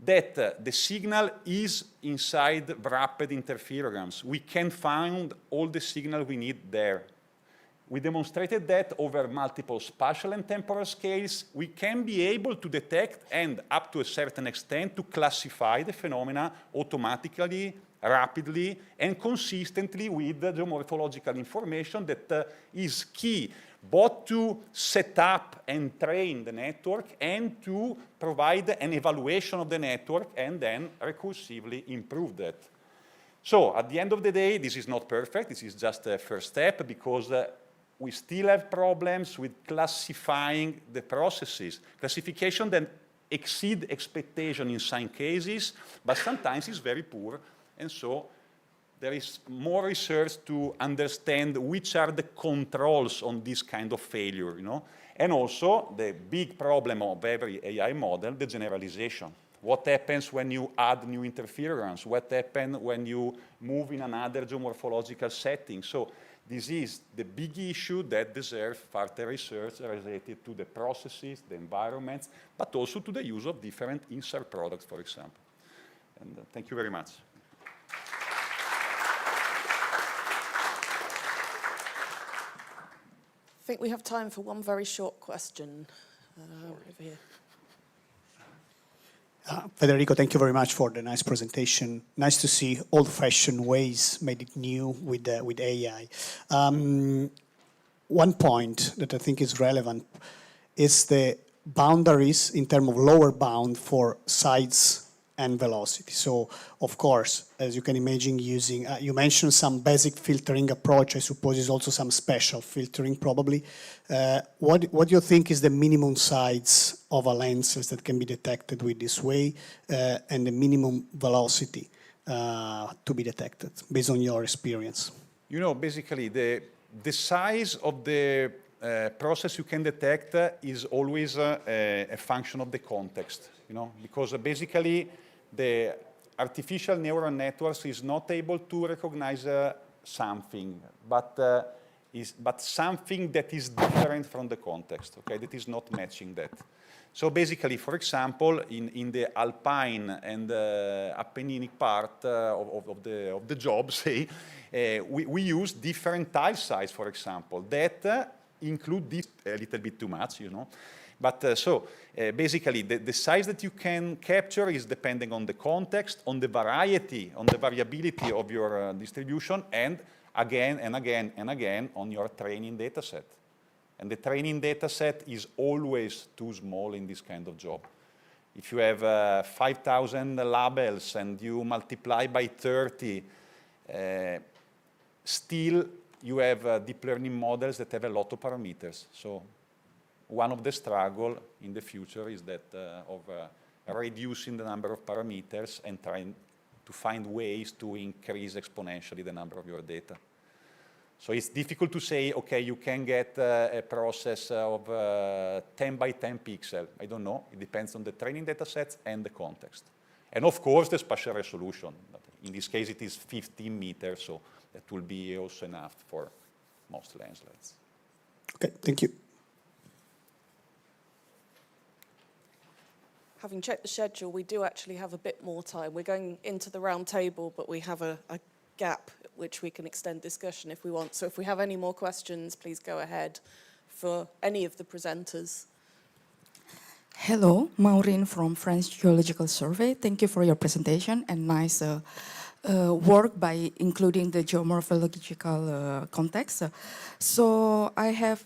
Speaker 12: that the signal is inside wrapped interferograms. We can find all the signal we need there. We demonstrated that over multiple spatial and temporal scales, we can be able to detect and, up to a certain extent, to classify the phenomena automatically, rapidly, and consistently with the geomorphological information that is key both to set up and train the network and to provide an evaluation of the network and then recursively improve that. So, at the end of the day, this is not perfect. This is just a first step because we still have problems with classifying the processes. Classification then exceeds expectation in some cases, but sometimes is very poor. And so there is more research to understand which are the controls on this kind of failure, you know? And also the big problem of every AI model, the generalization. What happens when you add new interferograms? What happens when you move in another geomorphological setting? So this is the big issue that deserves further research related to the processes, the environments, but also to the use of different insert products, for example. And thank you very much.
Speaker 1: I think we have time for one very short question over here.
Speaker 13: Federico, thank you very much for the nice presentation. Nice to see old-fashioned ways made it new with AI. One point that I think is relevant is the boundaries in terms of lower bound for size and velocity. So, of course, as you can imagine, using, you mentioned some basic filtering approach. I suppose is also some special filtering, probably. What do you think is the minimum size of a lenses that can be detected with this way, and the minimum velocity to be detected, based on your experience?
Speaker 12: You know, basically, the size of the process you can detect is always a function of the context, you know, because basically the artificial neural networks is not able to recognize something, but something that is different from the context, okay, that is not matching that. So basically, for example, in the alpine and Apenninic part of the job, say, we use different tile size, for example, that include this a little bit too much, you know. But basically, the size that you can capture is depending on the context, on the variety, on the variability of your distribution, and again and again and again on your training data set. And the training data set is always too small in this kind of job. If you have 5,000 labels and you multiply by 30, still you have deep learning models that have a lot of parameters. So one of the struggle in the future is that of reducing the number of parameters and trying to find ways to increase exponentially the number of your data. So it's difficult to say, okay, you can get a process of 10 by 10 pixel. I don't know. It depends on the training data sets and the context. And of course, the spatial resolution. In this case, it is 15 meters, so that will be also enough for most lenslets.
Speaker 13: Okay, thank you.
Speaker 1: Having checked the schedule, we do actually have a bit more time. We're going into the round table, but we have a gap which we can extend discussion if we want. So if we have any more questions, please go ahead for any of the presenters.
Speaker 14: Hello, Maureen from French Geological Survey. Thank you for your presentation and nice work by including the geomorphological context. So I have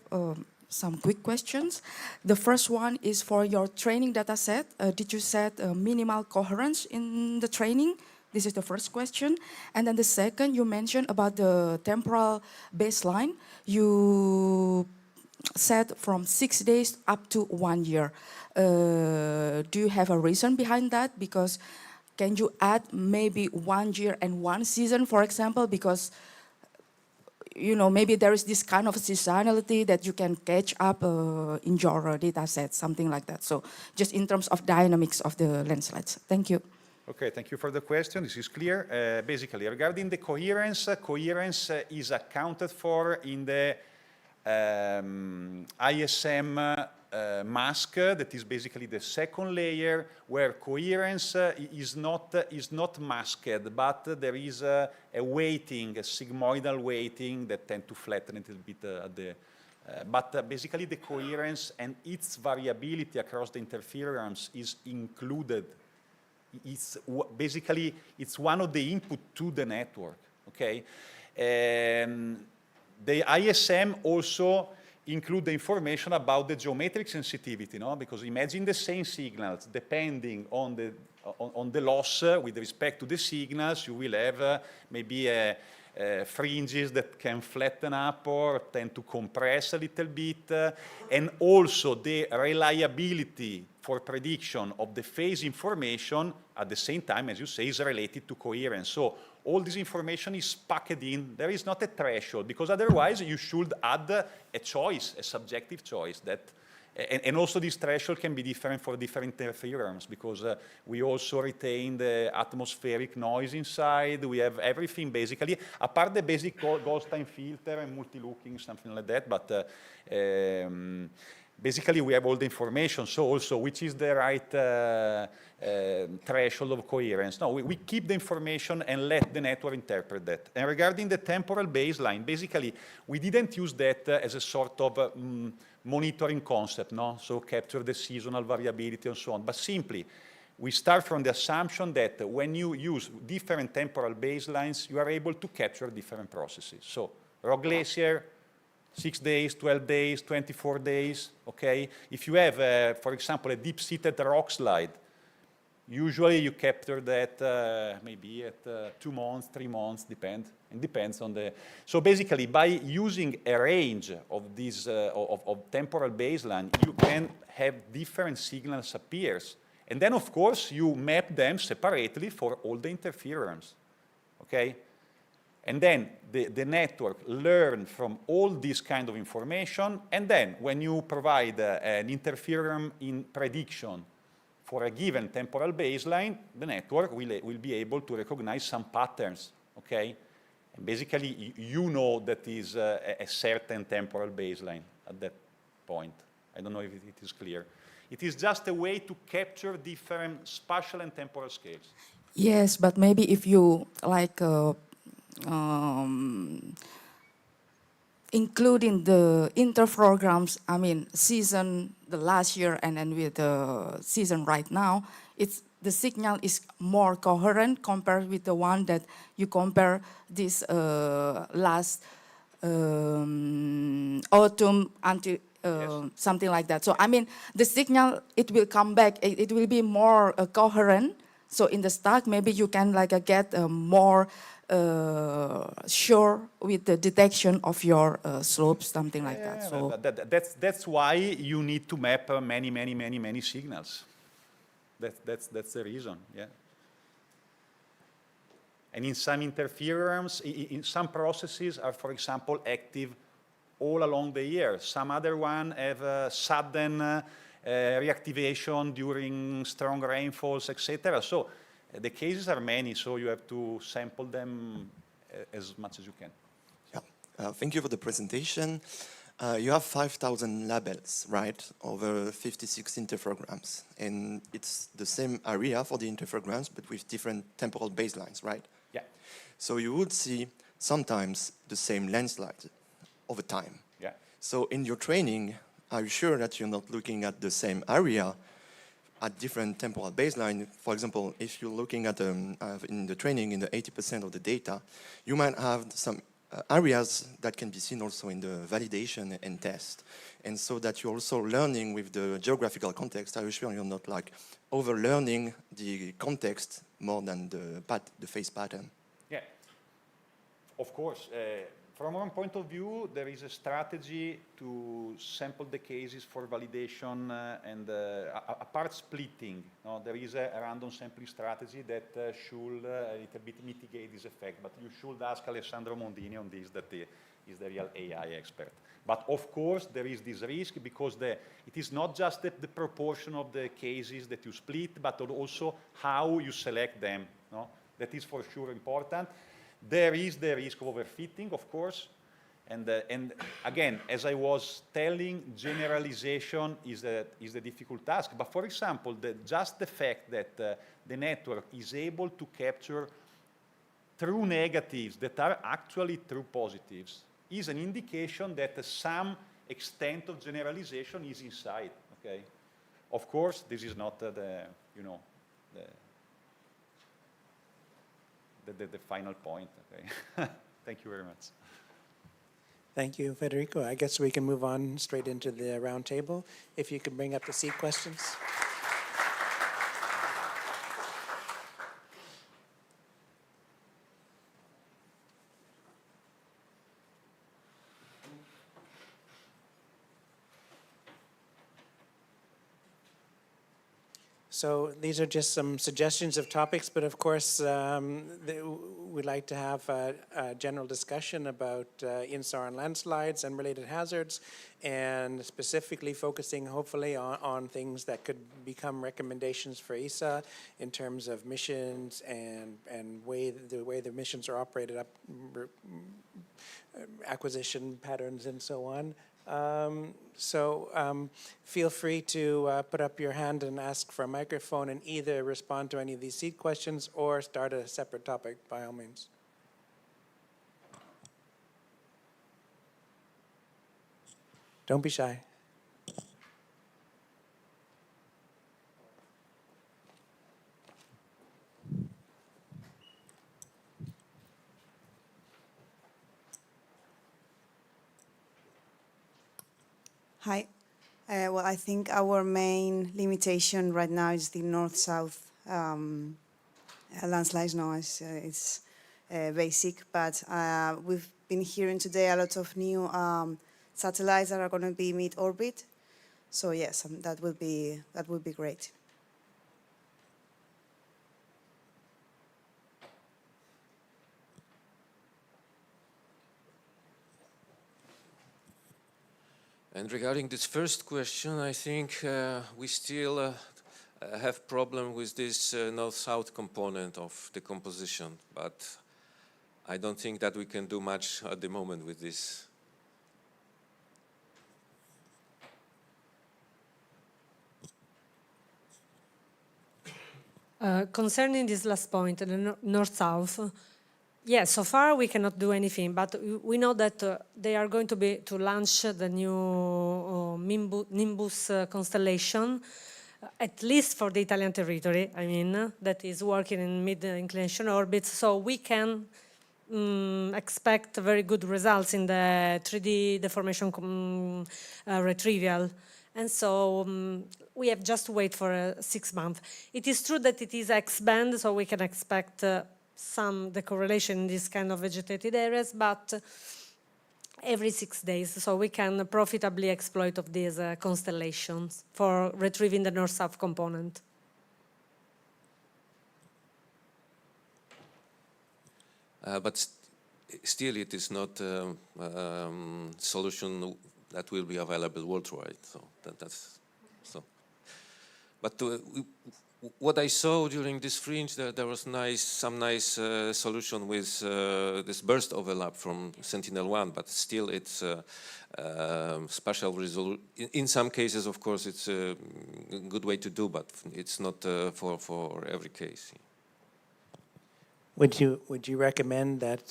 Speaker 14: some quick questions. The first one is for your training data set. Did you set minimal coherence in the training? This is the first question. And then the second, you mentioned about the temporal baseline. You said from 6 days up to 1 year. Do you have a reason behind that? Because can you add maybe 1 year and 1 season, for example? Because you know, maybe there is this kind of seasonality that you can catch up in your data set, something like that. So just in terms of dynamics of the landslides. Thank you.
Speaker 12: Okay, thank you for the question. This is clear. Basically, regarding the coherence, coherence is accounted for in the ISM mask, that is basically the second layer, where coherence is not masked, but there is a weighting, a sigmoidal weighting that tend to flatten a little bit at the. But basically, the coherence and its variability across the interference is included. It's basically one of the input to the network. Okay. The ISM also include the information about the geometric sensitivity, no? Because imagine the same signals, depending on the loss with respect to the signals, you will have maybe fringes that can flatten up or tend to compress a little bit, and also the reliability for prediction of the phase information at the same time, as you say, is related to coherence. So all this information is packed in. There is not a threshold, because otherwise you should add a choice, a subjective choice. That, and also this threshold can be different for different interference, because we also retain the atmospheric noise inside. We have everything basically, apart the basic Goldstein filter and multi-looking, something like that. But basically we have all the information. So also which is the right threshold of coherence. No, we keep the information and let the network interpret that. And regarding the temporal baseline, basically we didn't use that as a sort of monitoring concept, no? So capture the seasonal variability and so on, but simply we start from the assumption that when you use different temporal baselines, you are able to capture different processes. So rock glacier, 6 days, 12 days, 24 days, okay? If you have, for example, a deep-seated rock slide, usually you capture that maybe at 2 months, 3 months, depends on the... So basically, by using a range of these, of temporal baseline, you can have different signals appears. And then, of course, you map them separately for all the interference, okay? And then the network learns from all this kind of information, and then when you provide an interference in prediction for a given temporal baseline, the network will be able to recognize some patterns, okay? And basically, you know that is a certain temporal baseline at that point. I don't know if it is clear. It is just a way to capture different spatial and temporal scales.
Speaker 14: Yes, but maybe if you like including the interprograms, I mean, season the last year and then with the season right now, the signal is more coherent compared with the one that you compare this last autumn until something like that. So, I mean, the signal, it will come back, it will be more coherent. So in the start, maybe you can get more sure with the detection of your slopes, something like that. So
Speaker 12: that's why you need to map many signals. That's the reason, yeah. And in some interference, in some processes are, for example, active all along the year. Some other one have a sudden reactivation during strong rainfalls, etc. So the cases are many, so you have to sample them as much as you can.
Speaker 15: Yeah, thank you for the presentation. You have 5,000 labels, right, over 56 interferograms. And it's the same area for the interferograms, but with different temporal baselines, right?
Speaker 12: Yeah.
Speaker 15: So you would see sometimes the same landslide over time.
Speaker 12: Yeah.
Speaker 15: So in your training, are you sure that you're not looking at the same area at different temporal baseline? For example, if you're looking at in the training in the 80% of the data, you might have some areas that can be seen also in the validation and test. And so that you're also learning with the geographical context. Are you sure you're not over-learning the context more than the phase pattern?
Speaker 12: Yeah, of course. From one point of view, there is a strategy to sample the cases for validation and apart splitting. No, there is a random sampling strategy that should a little bit mitigate this effect, but you should ask Alessandro Mondini on this, that is the real AI expert. But of course, there is this risk because it is not just the proportion of the cases that you split, but also how you select them. No? That is for sure important. There is the risk of overfitting, of course, and again, as I was telling, generalization is a difficult task. But for example, just the fact that the network is able to capture true negatives that are actually true positives is an indication that some extent of generalization is inside. Okay, of course, this is not the final point. Okay. Thank you very much.
Speaker 2: Thank you, Federico. I guess we can move on straight into the round table. If you could bring up the seat questions. So these are just some suggestions of topics, but of course we'd like to have a general discussion about INSAR and landslides and related hazards, and specifically focusing hopefully on things that could become recommendations for ESA in terms of missions and the way the missions are operated up, acquisition patterns and so on. Feel free to put up your hand and ask for a microphone and either respond to any of these seat questions or start a separate topic, by all means. Don't be shy.
Speaker 16: Hi. Well, I think our main limitation right now is the north-south landslide noise. It's basic, but we've been hearing today a lot of new satellites that are going to be mid-orbit. So yes, that would be great.
Speaker 11: And regarding this first question, I think we still have problem with this north-south component of the composition, but I don't think that we can do much at the moment with this.
Speaker 8: Concerning this last point, the north-south, yes, so far we cannot do anything, but we know that they are going to launch the new Nimbus constellation, at least for the Italian territory, I mean, that is working in mid-inclination orbits, so we can expect very good results in the 3D deformation retrieval. And so we have just to wait for 6 months. It is true that it is X-band, so we can expect some decorrelation in these kind of vegetated areas, but every 6 days, so we can profitably exploit of these constellations for retrieving the north-south component.
Speaker 11: But still, it is not a solution that will be available worldwide. So that's so. But what I saw during this Fringe, there was some nice solution with this burst overlap from Sentinel-1, but still it's spatial resolution. In some cases, of course, it's a good way to do, but it's not for every case.
Speaker 2: Would you recommend that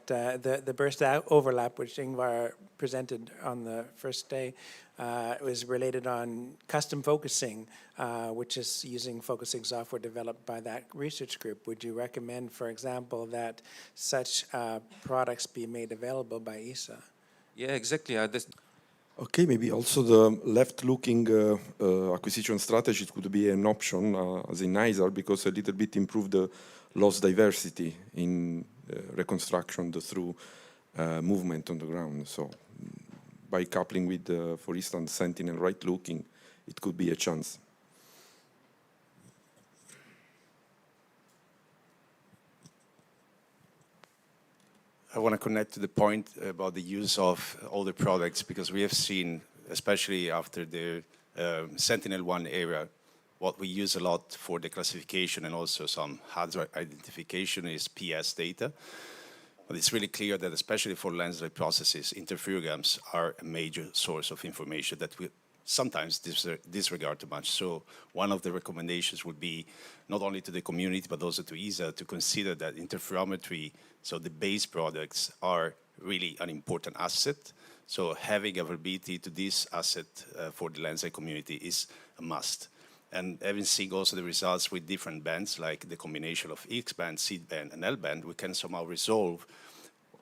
Speaker 2: the burst overlap, which Ingvar presented on the first day, was related on custom focusing, which is using focusing software developed by that research group? Would you recommend, for example, that such products be made available by ESA?
Speaker 11: Yeah, exactly.
Speaker 17: Okay, maybe also the left-looking acquisition strategy could be an option as in ISAR, because a little bit improve the loss diversity in reconstruction through movement on the ground. So by coupling with, for instance, Sentinel right-looking, it could be a chance.
Speaker 18: I want to connect to the point about the use of all the products, because we have seen, especially after the Sentinel-1 era, what we use a lot for the classification and also some hazard identification is PS data. But it's really clear that especially for landslide processes, interferograms are a major source of information that we sometimes disregard too much. So one of the recommendations would be not only to the community, but also to ESA to consider that interferometry, so the base products, are really an important asset. So having availability to this asset for the landslide community is a must. And having seen also the results with different bands, like the combination of X-band, C-band, and L-band, we can somehow resolve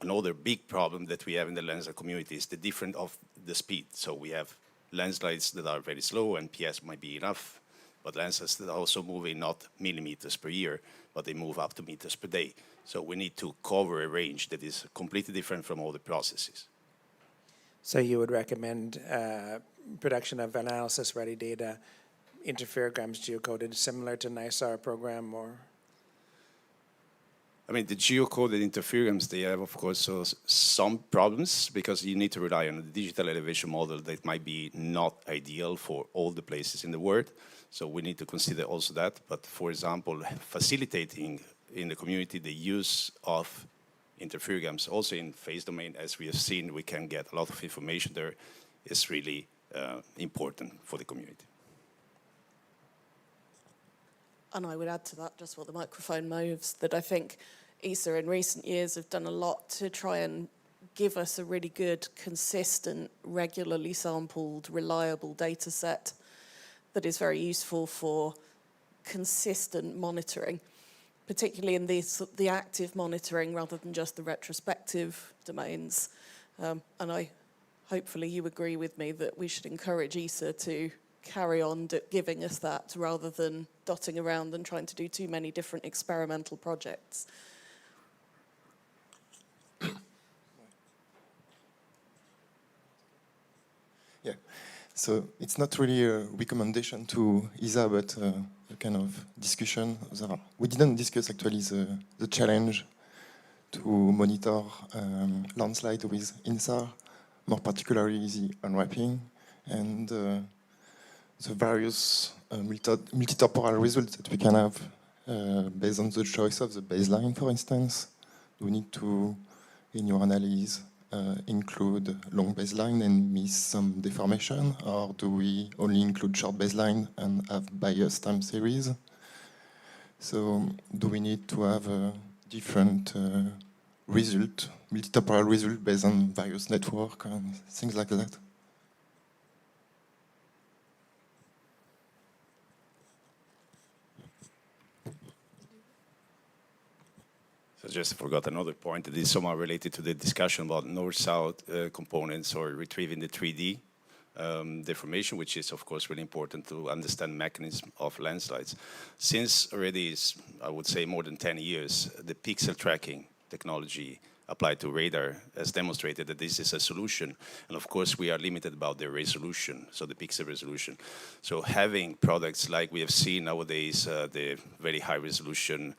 Speaker 18: another big problem that we have in the landslide community is the difference of the speed. So we have landslides that are very slow, and PS might be enough, but landslides that are also moving not millimeters per year, but they move up to meters per day. So we need to cover a range that is completely different from all the processes.
Speaker 2: So you would recommend production of analysis-ready data, interferograms geocoded, similar to NISAR program, or?
Speaker 18: I mean, the geocoded interferograms, they have, of course, some problems, because you need to rely on a digital elevation model that might be not ideal for all the places in the world. So we need to consider also that. But for example, facilitating in the community the use of interferograms, also in phase domain, as we have seen, we can get a lot of information there, is really important for the community.
Speaker 1: And I would add to that just what the microphone moves, that I think ESA in recent years have done a lot to try and give us a really good, consistent, regularly sampled, reliable data set that is very useful for consistent monitoring, particularly in the active monitoring rather than just the retrospective domains. And I hopefully you agree with me that we should encourage ESA to carry on giving us that rather than dotting around and trying to do too many different experimental projects.
Speaker 10: Yeah, so it's not really a recommendation to ESA, but a kind of discussion. We didn't discuss actually the challenge to monitor landslide with INSAR, more particularly the unwrapping and the various multi-temporal results that we can have based on the choice of the baseline, for instance. Do we need to, in your analysis, include long baseline and miss some deformation, or do we only include short baseline and have biased time series? So do we need to have a different result, multi-temporal result based on various network and things like that?
Speaker 18: I just forgot another point that is somehow related to the discussion about north-south components or retrieving the 3D deformation, which is of course really important to understand mechanism of landslides. Since already, I would say more than 10 years, the pixel tracking technology applied to radar has demonstrated that this is a solution. And of course, we are limited about the resolution, so the pixel resolution. So having products like we have seen nowadays, the very high resolution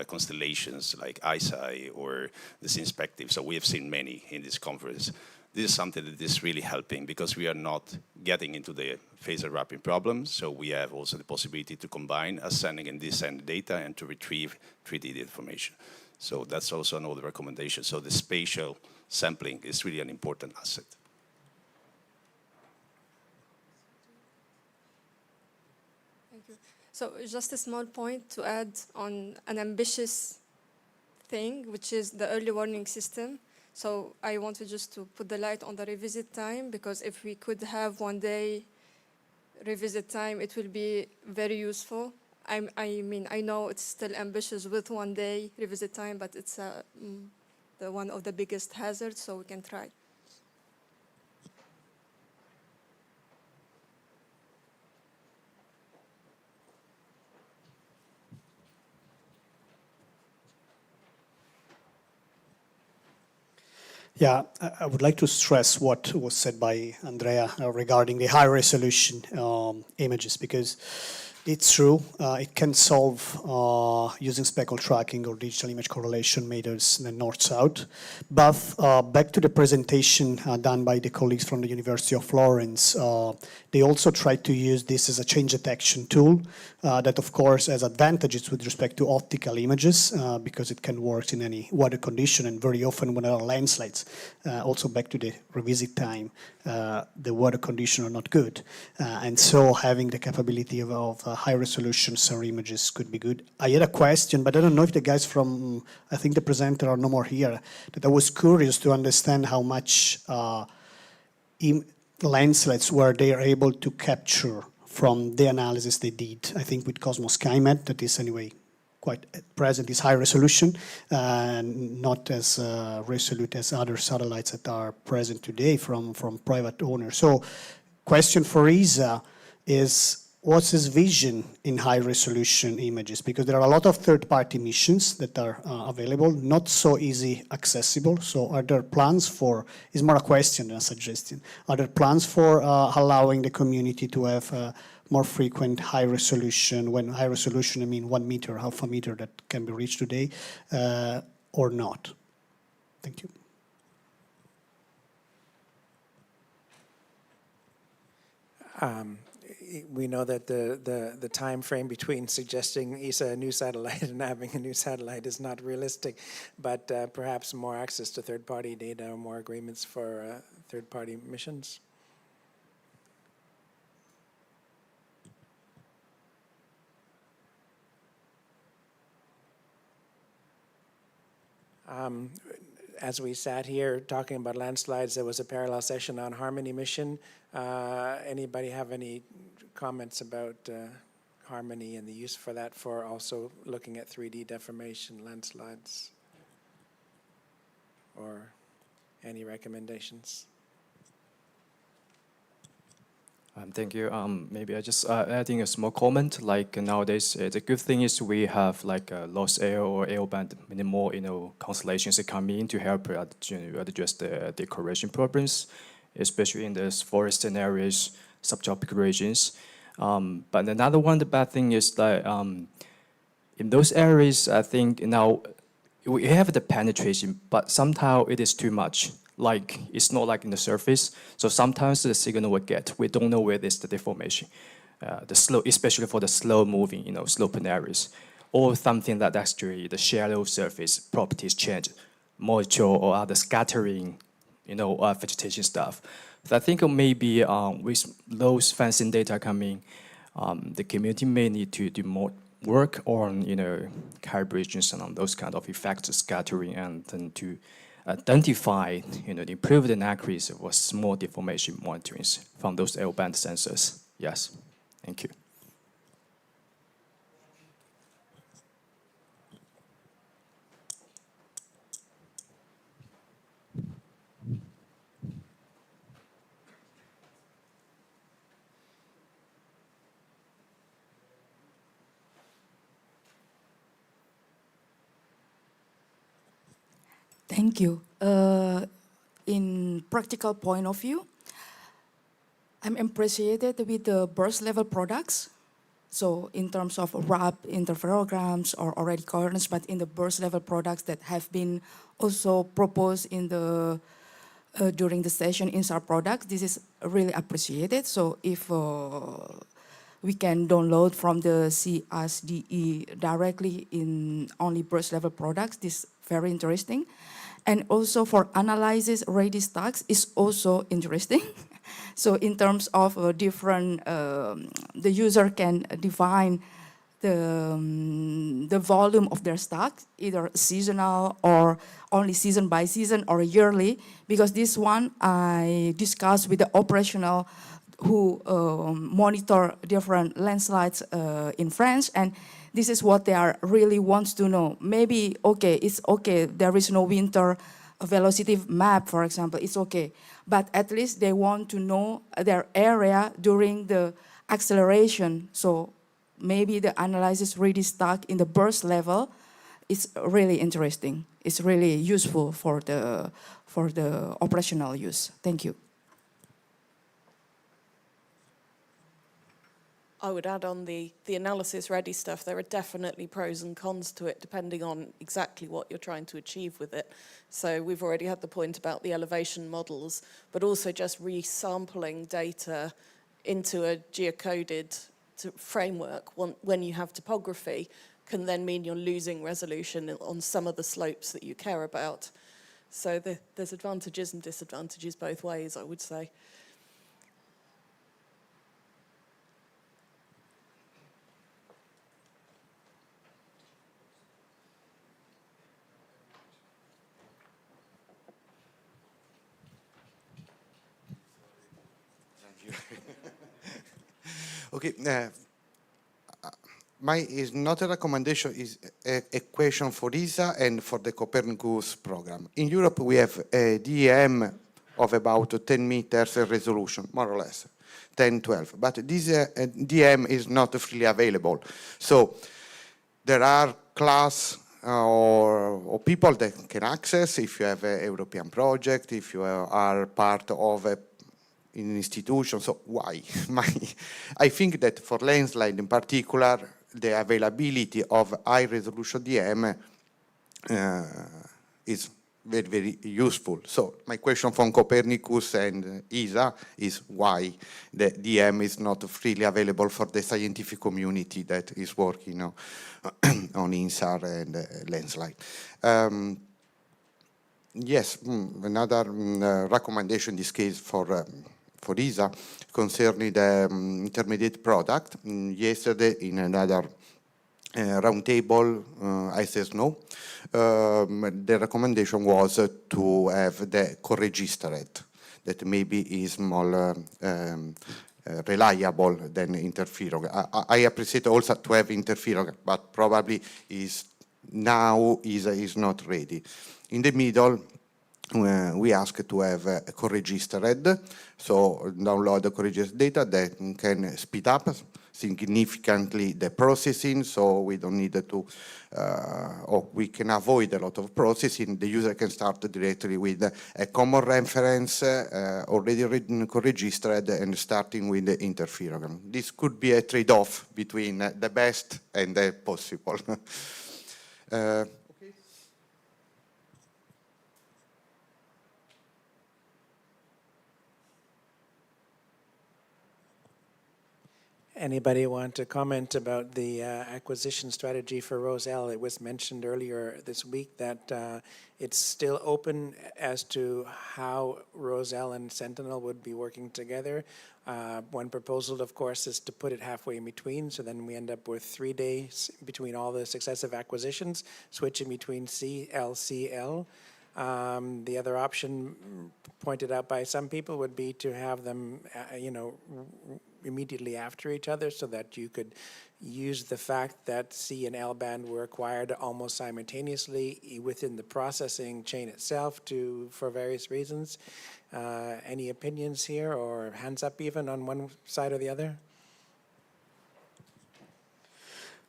Speaker 18: constellations like ISI or the Synspective, so we have seen many in this conference. This is something that is really helping because we are not getting into the phasor wrapping problem, so we have also the possibility to combine ascending and descending data and to retrieve 3D information. So that's also another recommendation. So the spatial sampling is really an important asset.
Speaker 19: Thank you. So just a small point to add on an ambitious thing, which is the early warning system. So I wanted just to put the light on the revisit time, because if we could have 1 day revisit time, it will be very useful. I mean, I know it's still ambitious with 1 day revisit time, but it's one of the biggest hazards, so we can try.
Speaker 13: Yeah, I would like to stress what was said by Andrea regarding the high resolution images, because it's true, it can solve using speckle tracking or digital image correlation methods in the north-south. But back to the presentation done by the colleagues from the University of Florence, they also tried to use this as a change detection tool that, of course, has advantages with respect to optical images because it can work in any weather condition, and very often when there are landslides, also back to the revisit time, the weather conditions are not good. And so having the capability of high-resolution SAR images could be good. I had a question, but I don't know if the guys from, I think the presenter are no more here, that I was curious to understand how much landslides were they able to capture from the analysis they did. I think with Cosmos SkyMed, that is anyway quite at present is high resolution, not as resolute as other satellites that are present today from private owners. So question for ESA is, what's his vision in high-resolution images? Because there are a lot of third-party missions that are available, not so easy accessible. So are there plans for, it's more a question than a suggestion, are there plans for allowing the community to have more frequent high-resolution, when high-resolution I mean 1 meter, half a meter that can be reached today, or not? Thank you.
Speaker 2: We know that the time frame between suggesting ESA a new satellite and having a new satellite is not realistic, but perhaps more access to third-party data or more agreements for third-party missions. As we sat here talking about landslides, there was a parallel session on Harmony mission. Anybody have any comments about Harmony and the use for that for also looking at 3D deformation landslides? Or any recommendations?
Speaker 5: Thank you. Maybe I just adding a small comment. Like nowadays, the good thing is we have like lost air or L-band, many more constellations that come in to help address the decoration problems, especially in the forested areas, subtropical regions. But another one, the bad thing is that in those areas, I think now we have the penetration, but somehow it is too much. Like it's not like in the surface. So sometimes the signal we get, we don't know where there's the deformation, the slow, especially for the slow moving, sloping areas, or something that actually the shallow surface properties change, moisture or other scattering, vegetation stuff. So I think maybe with those fancy data coming, the community may need to do more work on, calibrations and on those kind of effects, scattering, and then to identify, improve the accuracy of small deformation monitorings from those L-band sensors. Yes, thank you.
Speaker 14: Thank you. In practical point of view, I'm appreciated with the burst level products. So in terms of RAP interferograms or already coherence, but in the burst level products that have been also proposed in the during the session in our products, this is really appreciated. So if we can download from the CSDE directly in only burst level products, this is very interesting. And also for analysis ready stacks is also interesting. So in terms of different, the user can define the volume of their stock, either seasonal or only season by season or yearly, because this one I discussed with the operational who monitor different landslides in France, and this is what they are really wants to know. Maybe, okay, it's okay, there is no winter velocity map, for example, it's okay. But at least they want to know their area during the acceleration. So maybe the analysis really stuck in the burst level. It's really interesting. It's really useful for the operational use. Thank you.
Speaker 1: I would add on the analysis ready stuff, there are definitely pros and cons to it depending on exactly what you're trying to achieve with it. So we've already had the point about the elevation models, but also just resampling data into a geocoded framework when you have topography can then mean you're losing resolution on some of the slopes that you care about. So there's advantages and disadvantages both ways, I would say.
Speaker 20: Okay, is not a recommendation, is a question for ESA and for the Copernicus program. In Europe, we have a DEM of about 10 meters resolution, more or less, 10, 12. But this DEM is not freely available. So there are class or people that can access if you have a European project, if you are part of an institution. So why? I think that for landslide in particular, the availability of high resolution DM is very, very useful. So my question from Copernicus and ESA is why the DM is not freely available for the scientific community that is working on INSAR and landslide. Yes, another recommendation in this case for ESA concerning the intermediate product. Yesterday in another roundtable, I said no. The recommendation was to have the co-registered, that maybe is more reliable than interferogram. I appreciate also to have interferogram, but probably is now is not ready. In the middle, we ask to have co-registered, so download the co-registered data that can speed up significantly the processing, so we don't need to, or we can avoid a lot of processing. The user can start directly with a common reference already co-registered and starting with the interferogram. This could be a trade-off between the best and the possible.
Speaker 2: Anybody want to comment about the acquisition strategy for Roselle? It was mentioned earlier this week that it's still open as to how Roselle and Sentinel would be working together. One proposal, of course, is to put it halfway in between, so then we end up with 3 days between all the successive acquisitions, switching between CL. The other option pointed out by some people would be to have them, immediately after each other, so that you could use the fact that C and L band were acquired almost simultaneously within the processing chain itself for various reasons. Any opinions here, or hands up even on one side or the other?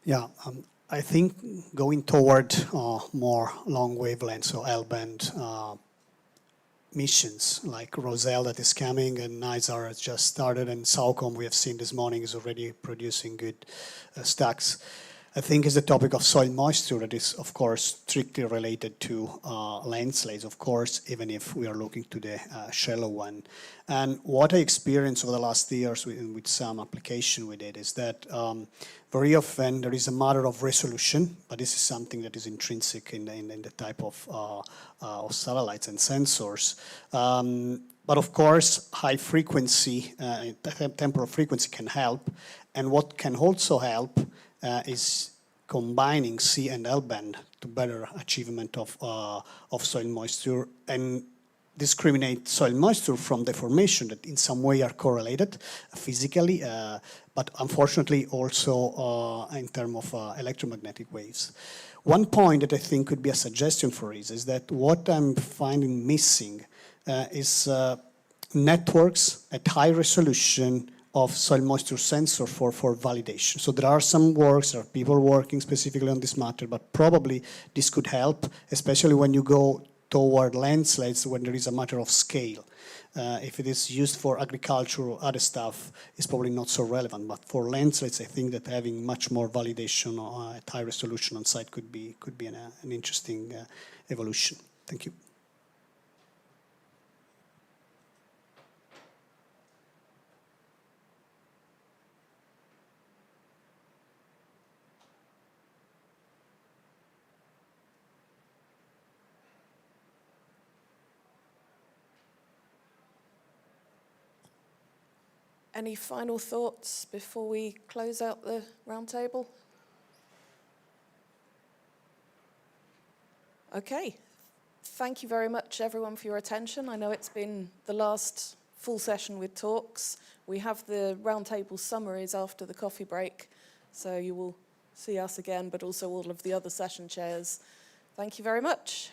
Speaker 13: Yeah, I think going toward more long wavelengths, so L-band missions like Roselle that is coming, and NISAR has just started, and Saucom we have seen this morning is already producing good stacks. I think is the topic of soil moisture that is, of course, strictly related to landslides, of course, even if we are looking to the shallow one. And what I experienced over the last years with some application with it is that very often there is a matter of resolution, but this is something that is intrinsic in the type of satellites and sensors. But of course, high frequency, temporal frequency can help. And what can also help is combining C and L band to better achievement of soil moisture and discriminate soil moisture from deformation that in some way are correlated physically, but unfortunately also in terms of electromagnetic waves. One point that I think could be a suggestion for us is that what I'm finding missing is networks at high resolution of soil moisture sensor for validation. So there are some works, there are people working specifically on this matter, but probably this could help, especially when you go toward landslides when there is a matter of scale. If it is used for agriculture or other stuff, it's probably not so relevant. But for landslides, I think that having much more validation at high resolution on site could be an interesting evolution. Thank you.
Speaker 1: Any final thoughts before we close out the roundtable? Okay. Thank you very much, everyone, for your attention. I know it's been the last full session with talks. We have the roundtable summaries after the coffee break, so you will see us again, but also all of the other session chairs. Thank you very much.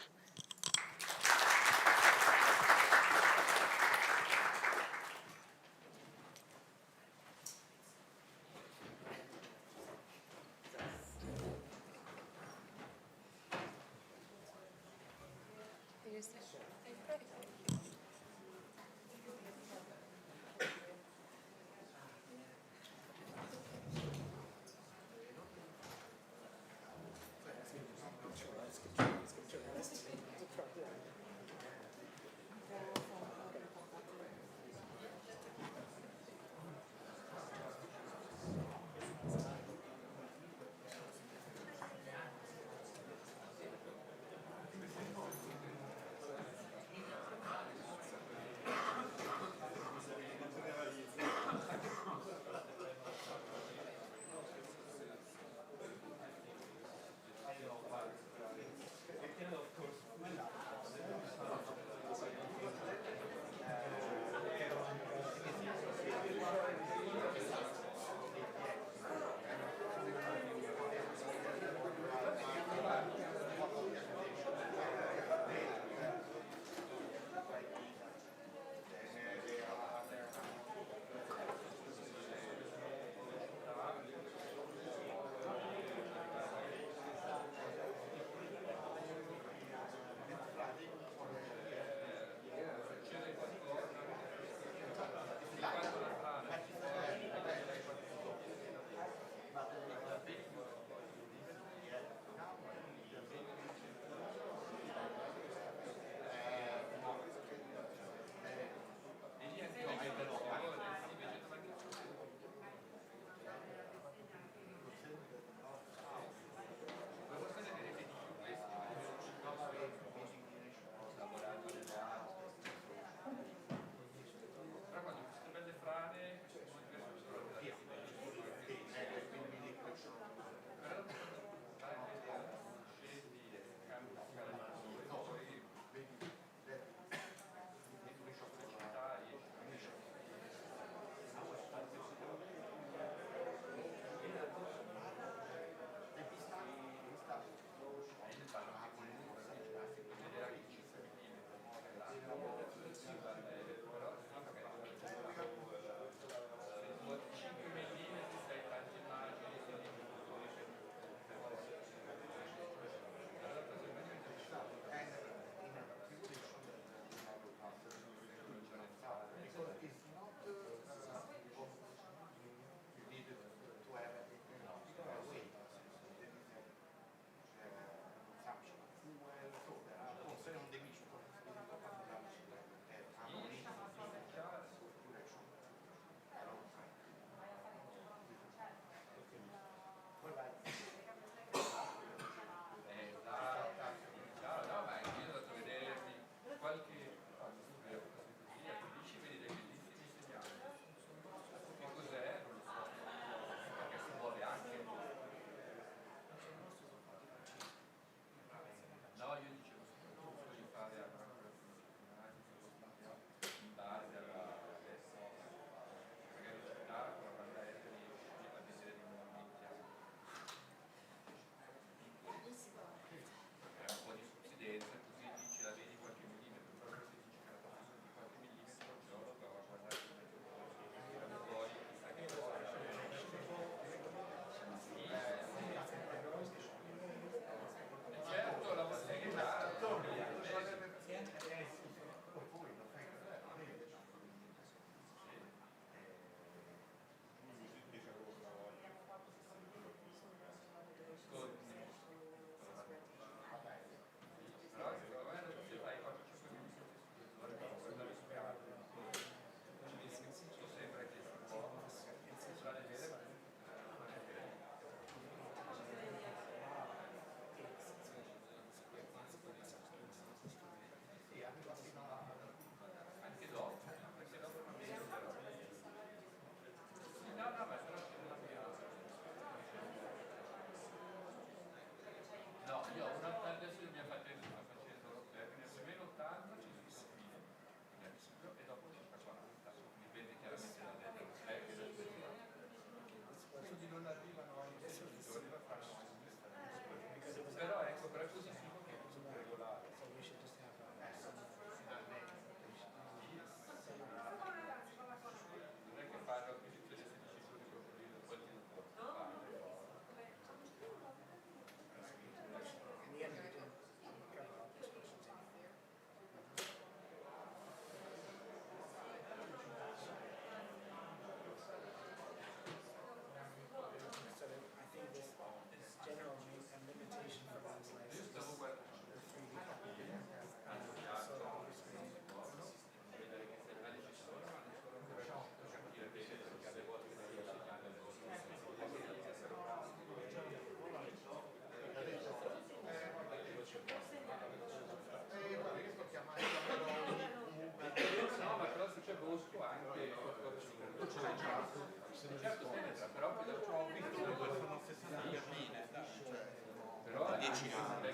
Speaker 21: Però 10 anni,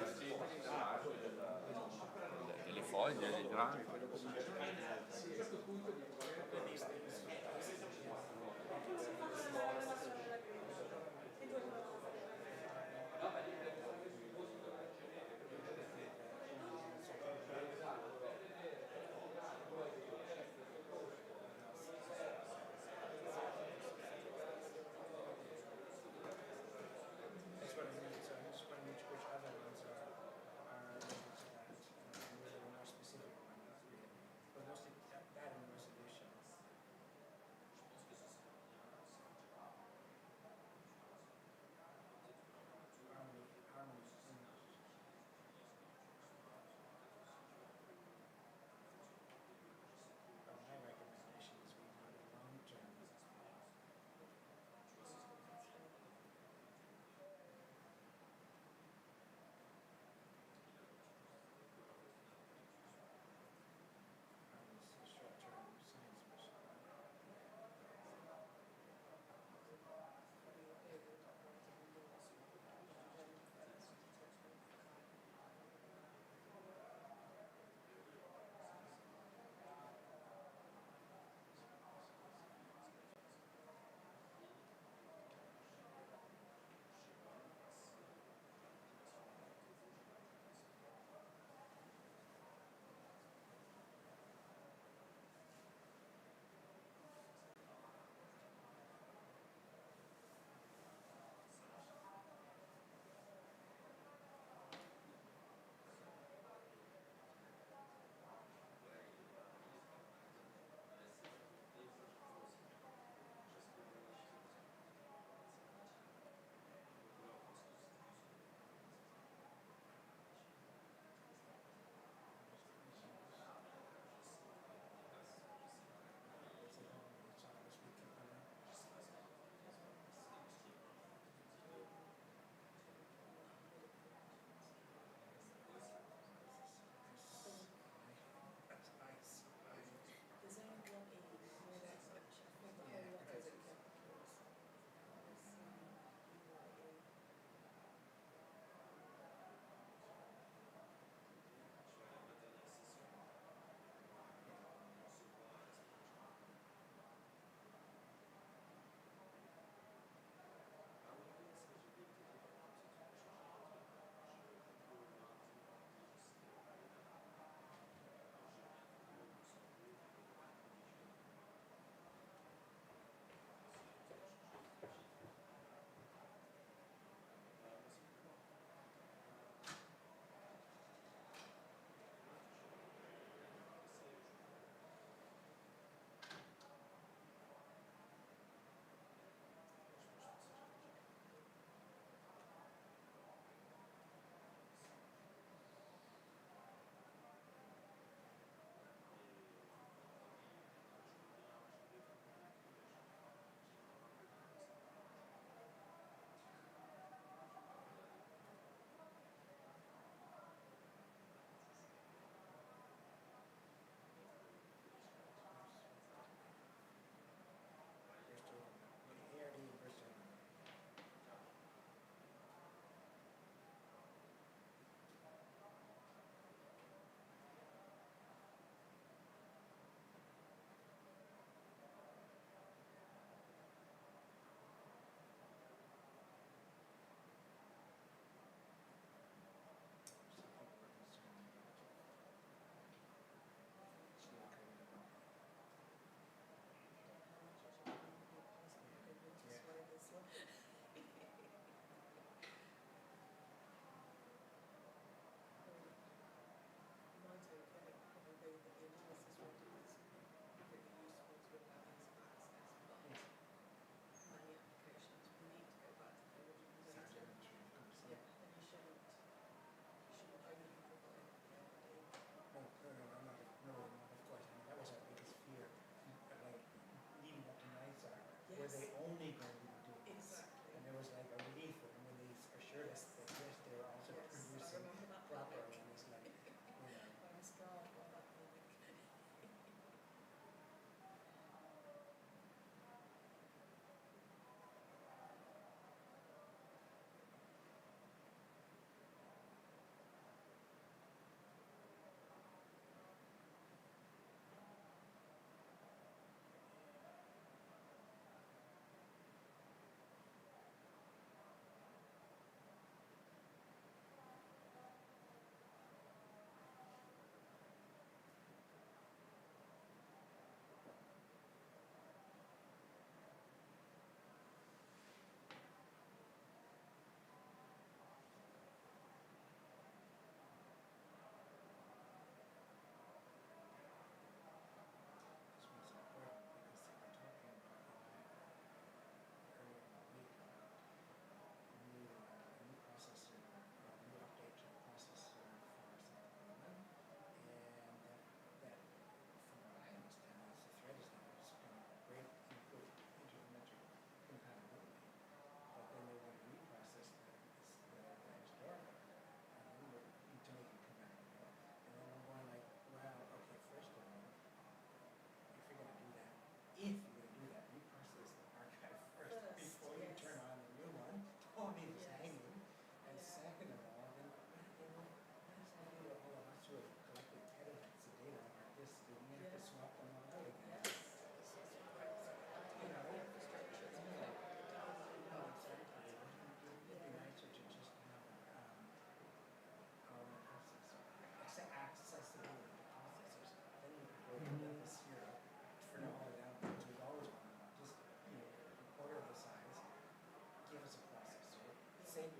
Speaker 21: delle foglie, dei grafici.
Speaker 2: Which other ones are related to that, and whether or not specific or not. But those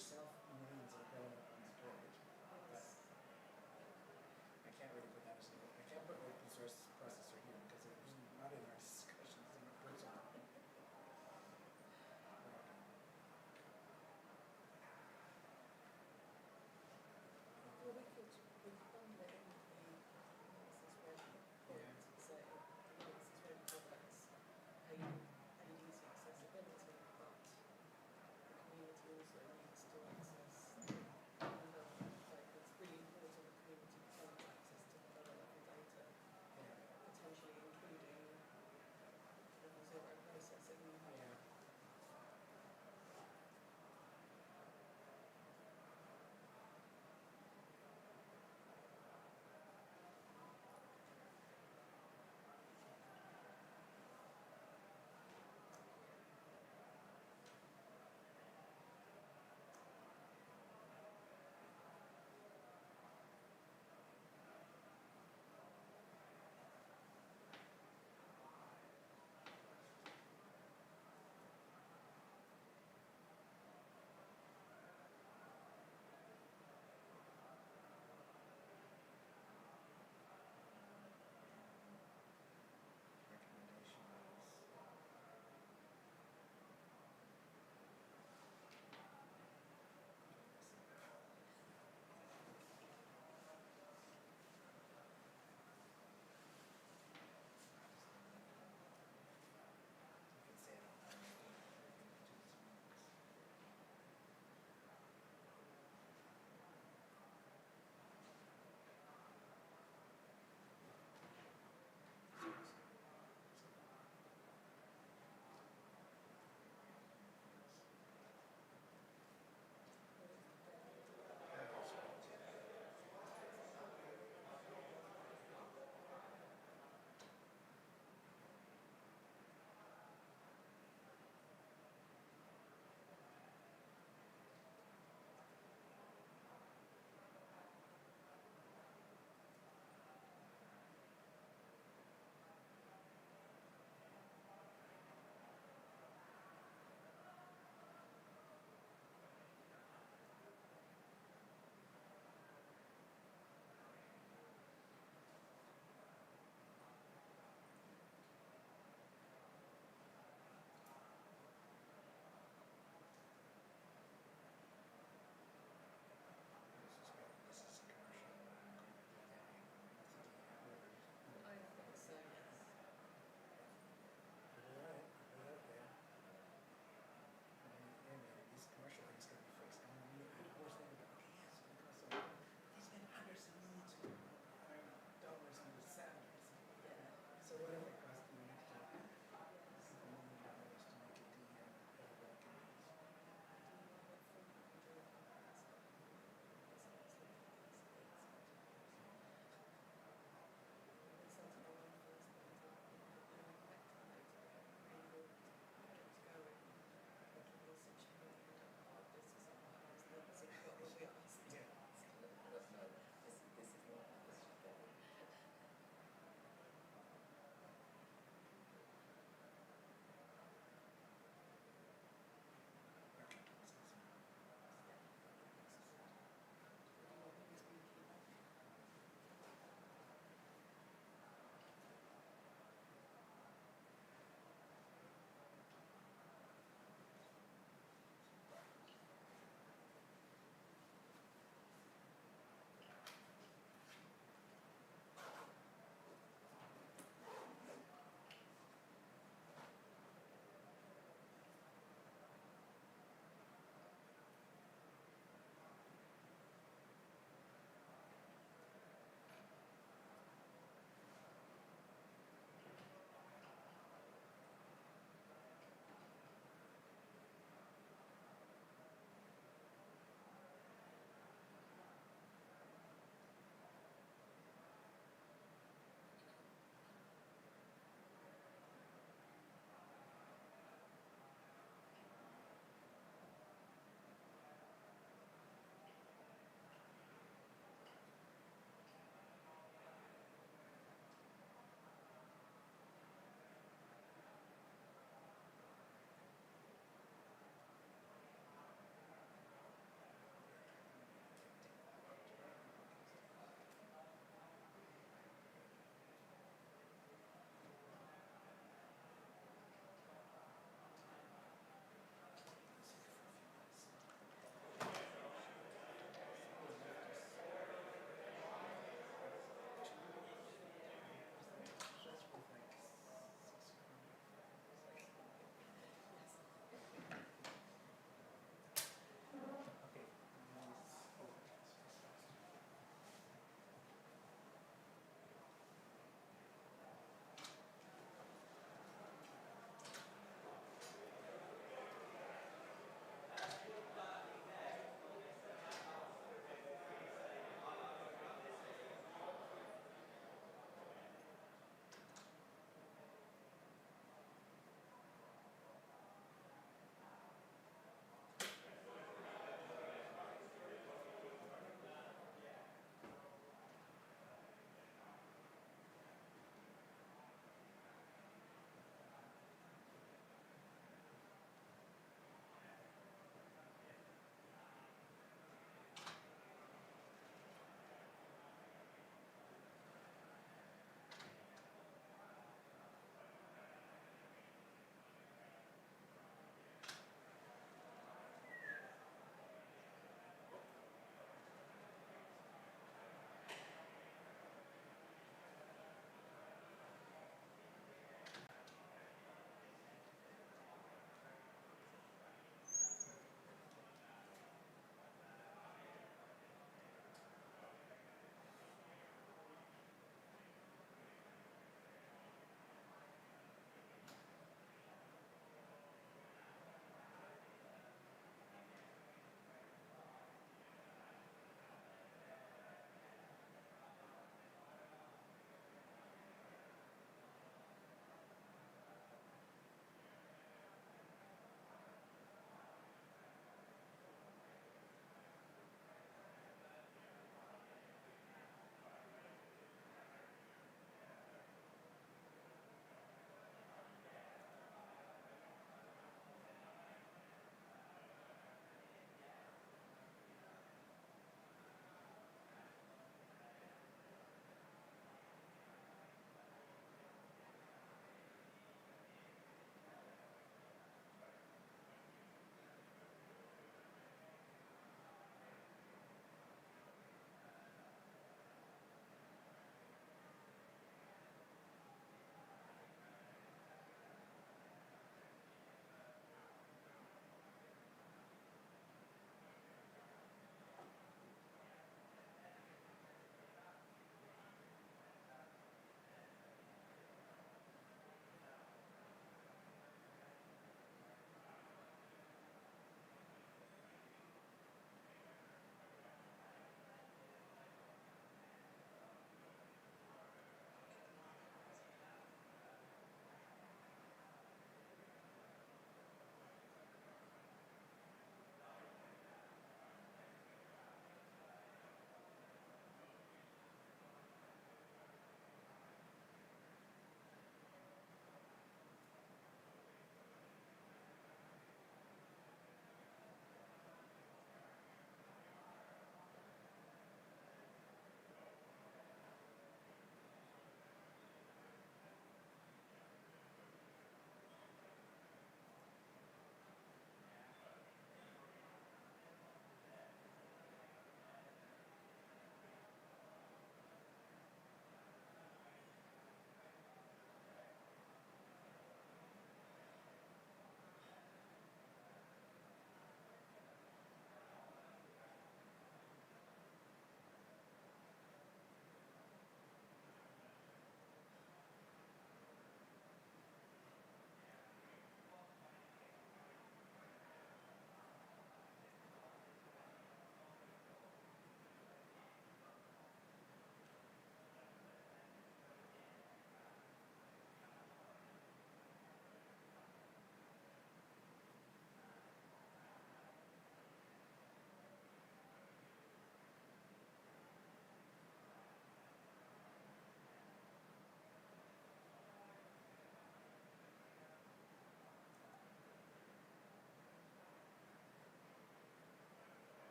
Speaker 2: yourself millions of relevant storage. But I can't really put that as I can't put open source processor here because it's not in our discussions in our principle.
Speaker 1: Accessibility, but the community also needs to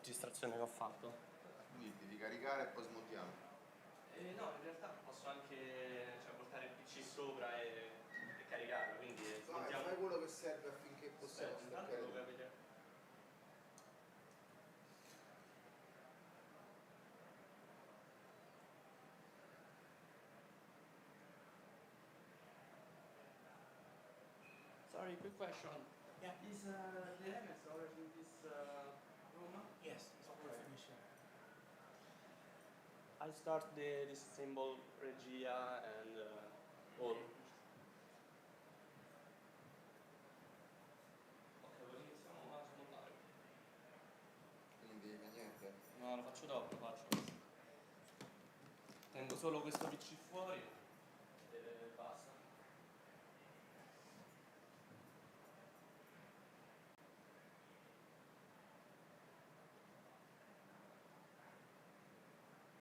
Speaker 4: registrazione che ho fatto.
Speaker 22: Quindi devi caricare e poi smontiamo.
Speaker 4: No, in realtà posso anche portare il PC sopra e caricarla, quindi smontiamo.
Speaker 22: Fai quello che serve affinché possiamo
Speaker 4: Intanto
Speaker 22: staccare.
Speaker 4: devo capire. Sorry, quick question.
Speaker 2: Yeah.
Speaker 4: Is the LMS already in this room?
Speaker 2: Yes, it's all finished.
Speaker 4: I start this symbol regia and all. Ok, così iniziamo a smontare.
Speaker 22: Quindi devi fare niente.
Speaker 4: No, lo faccio dopo, lo faccio. Tengo solo questo PC fuori.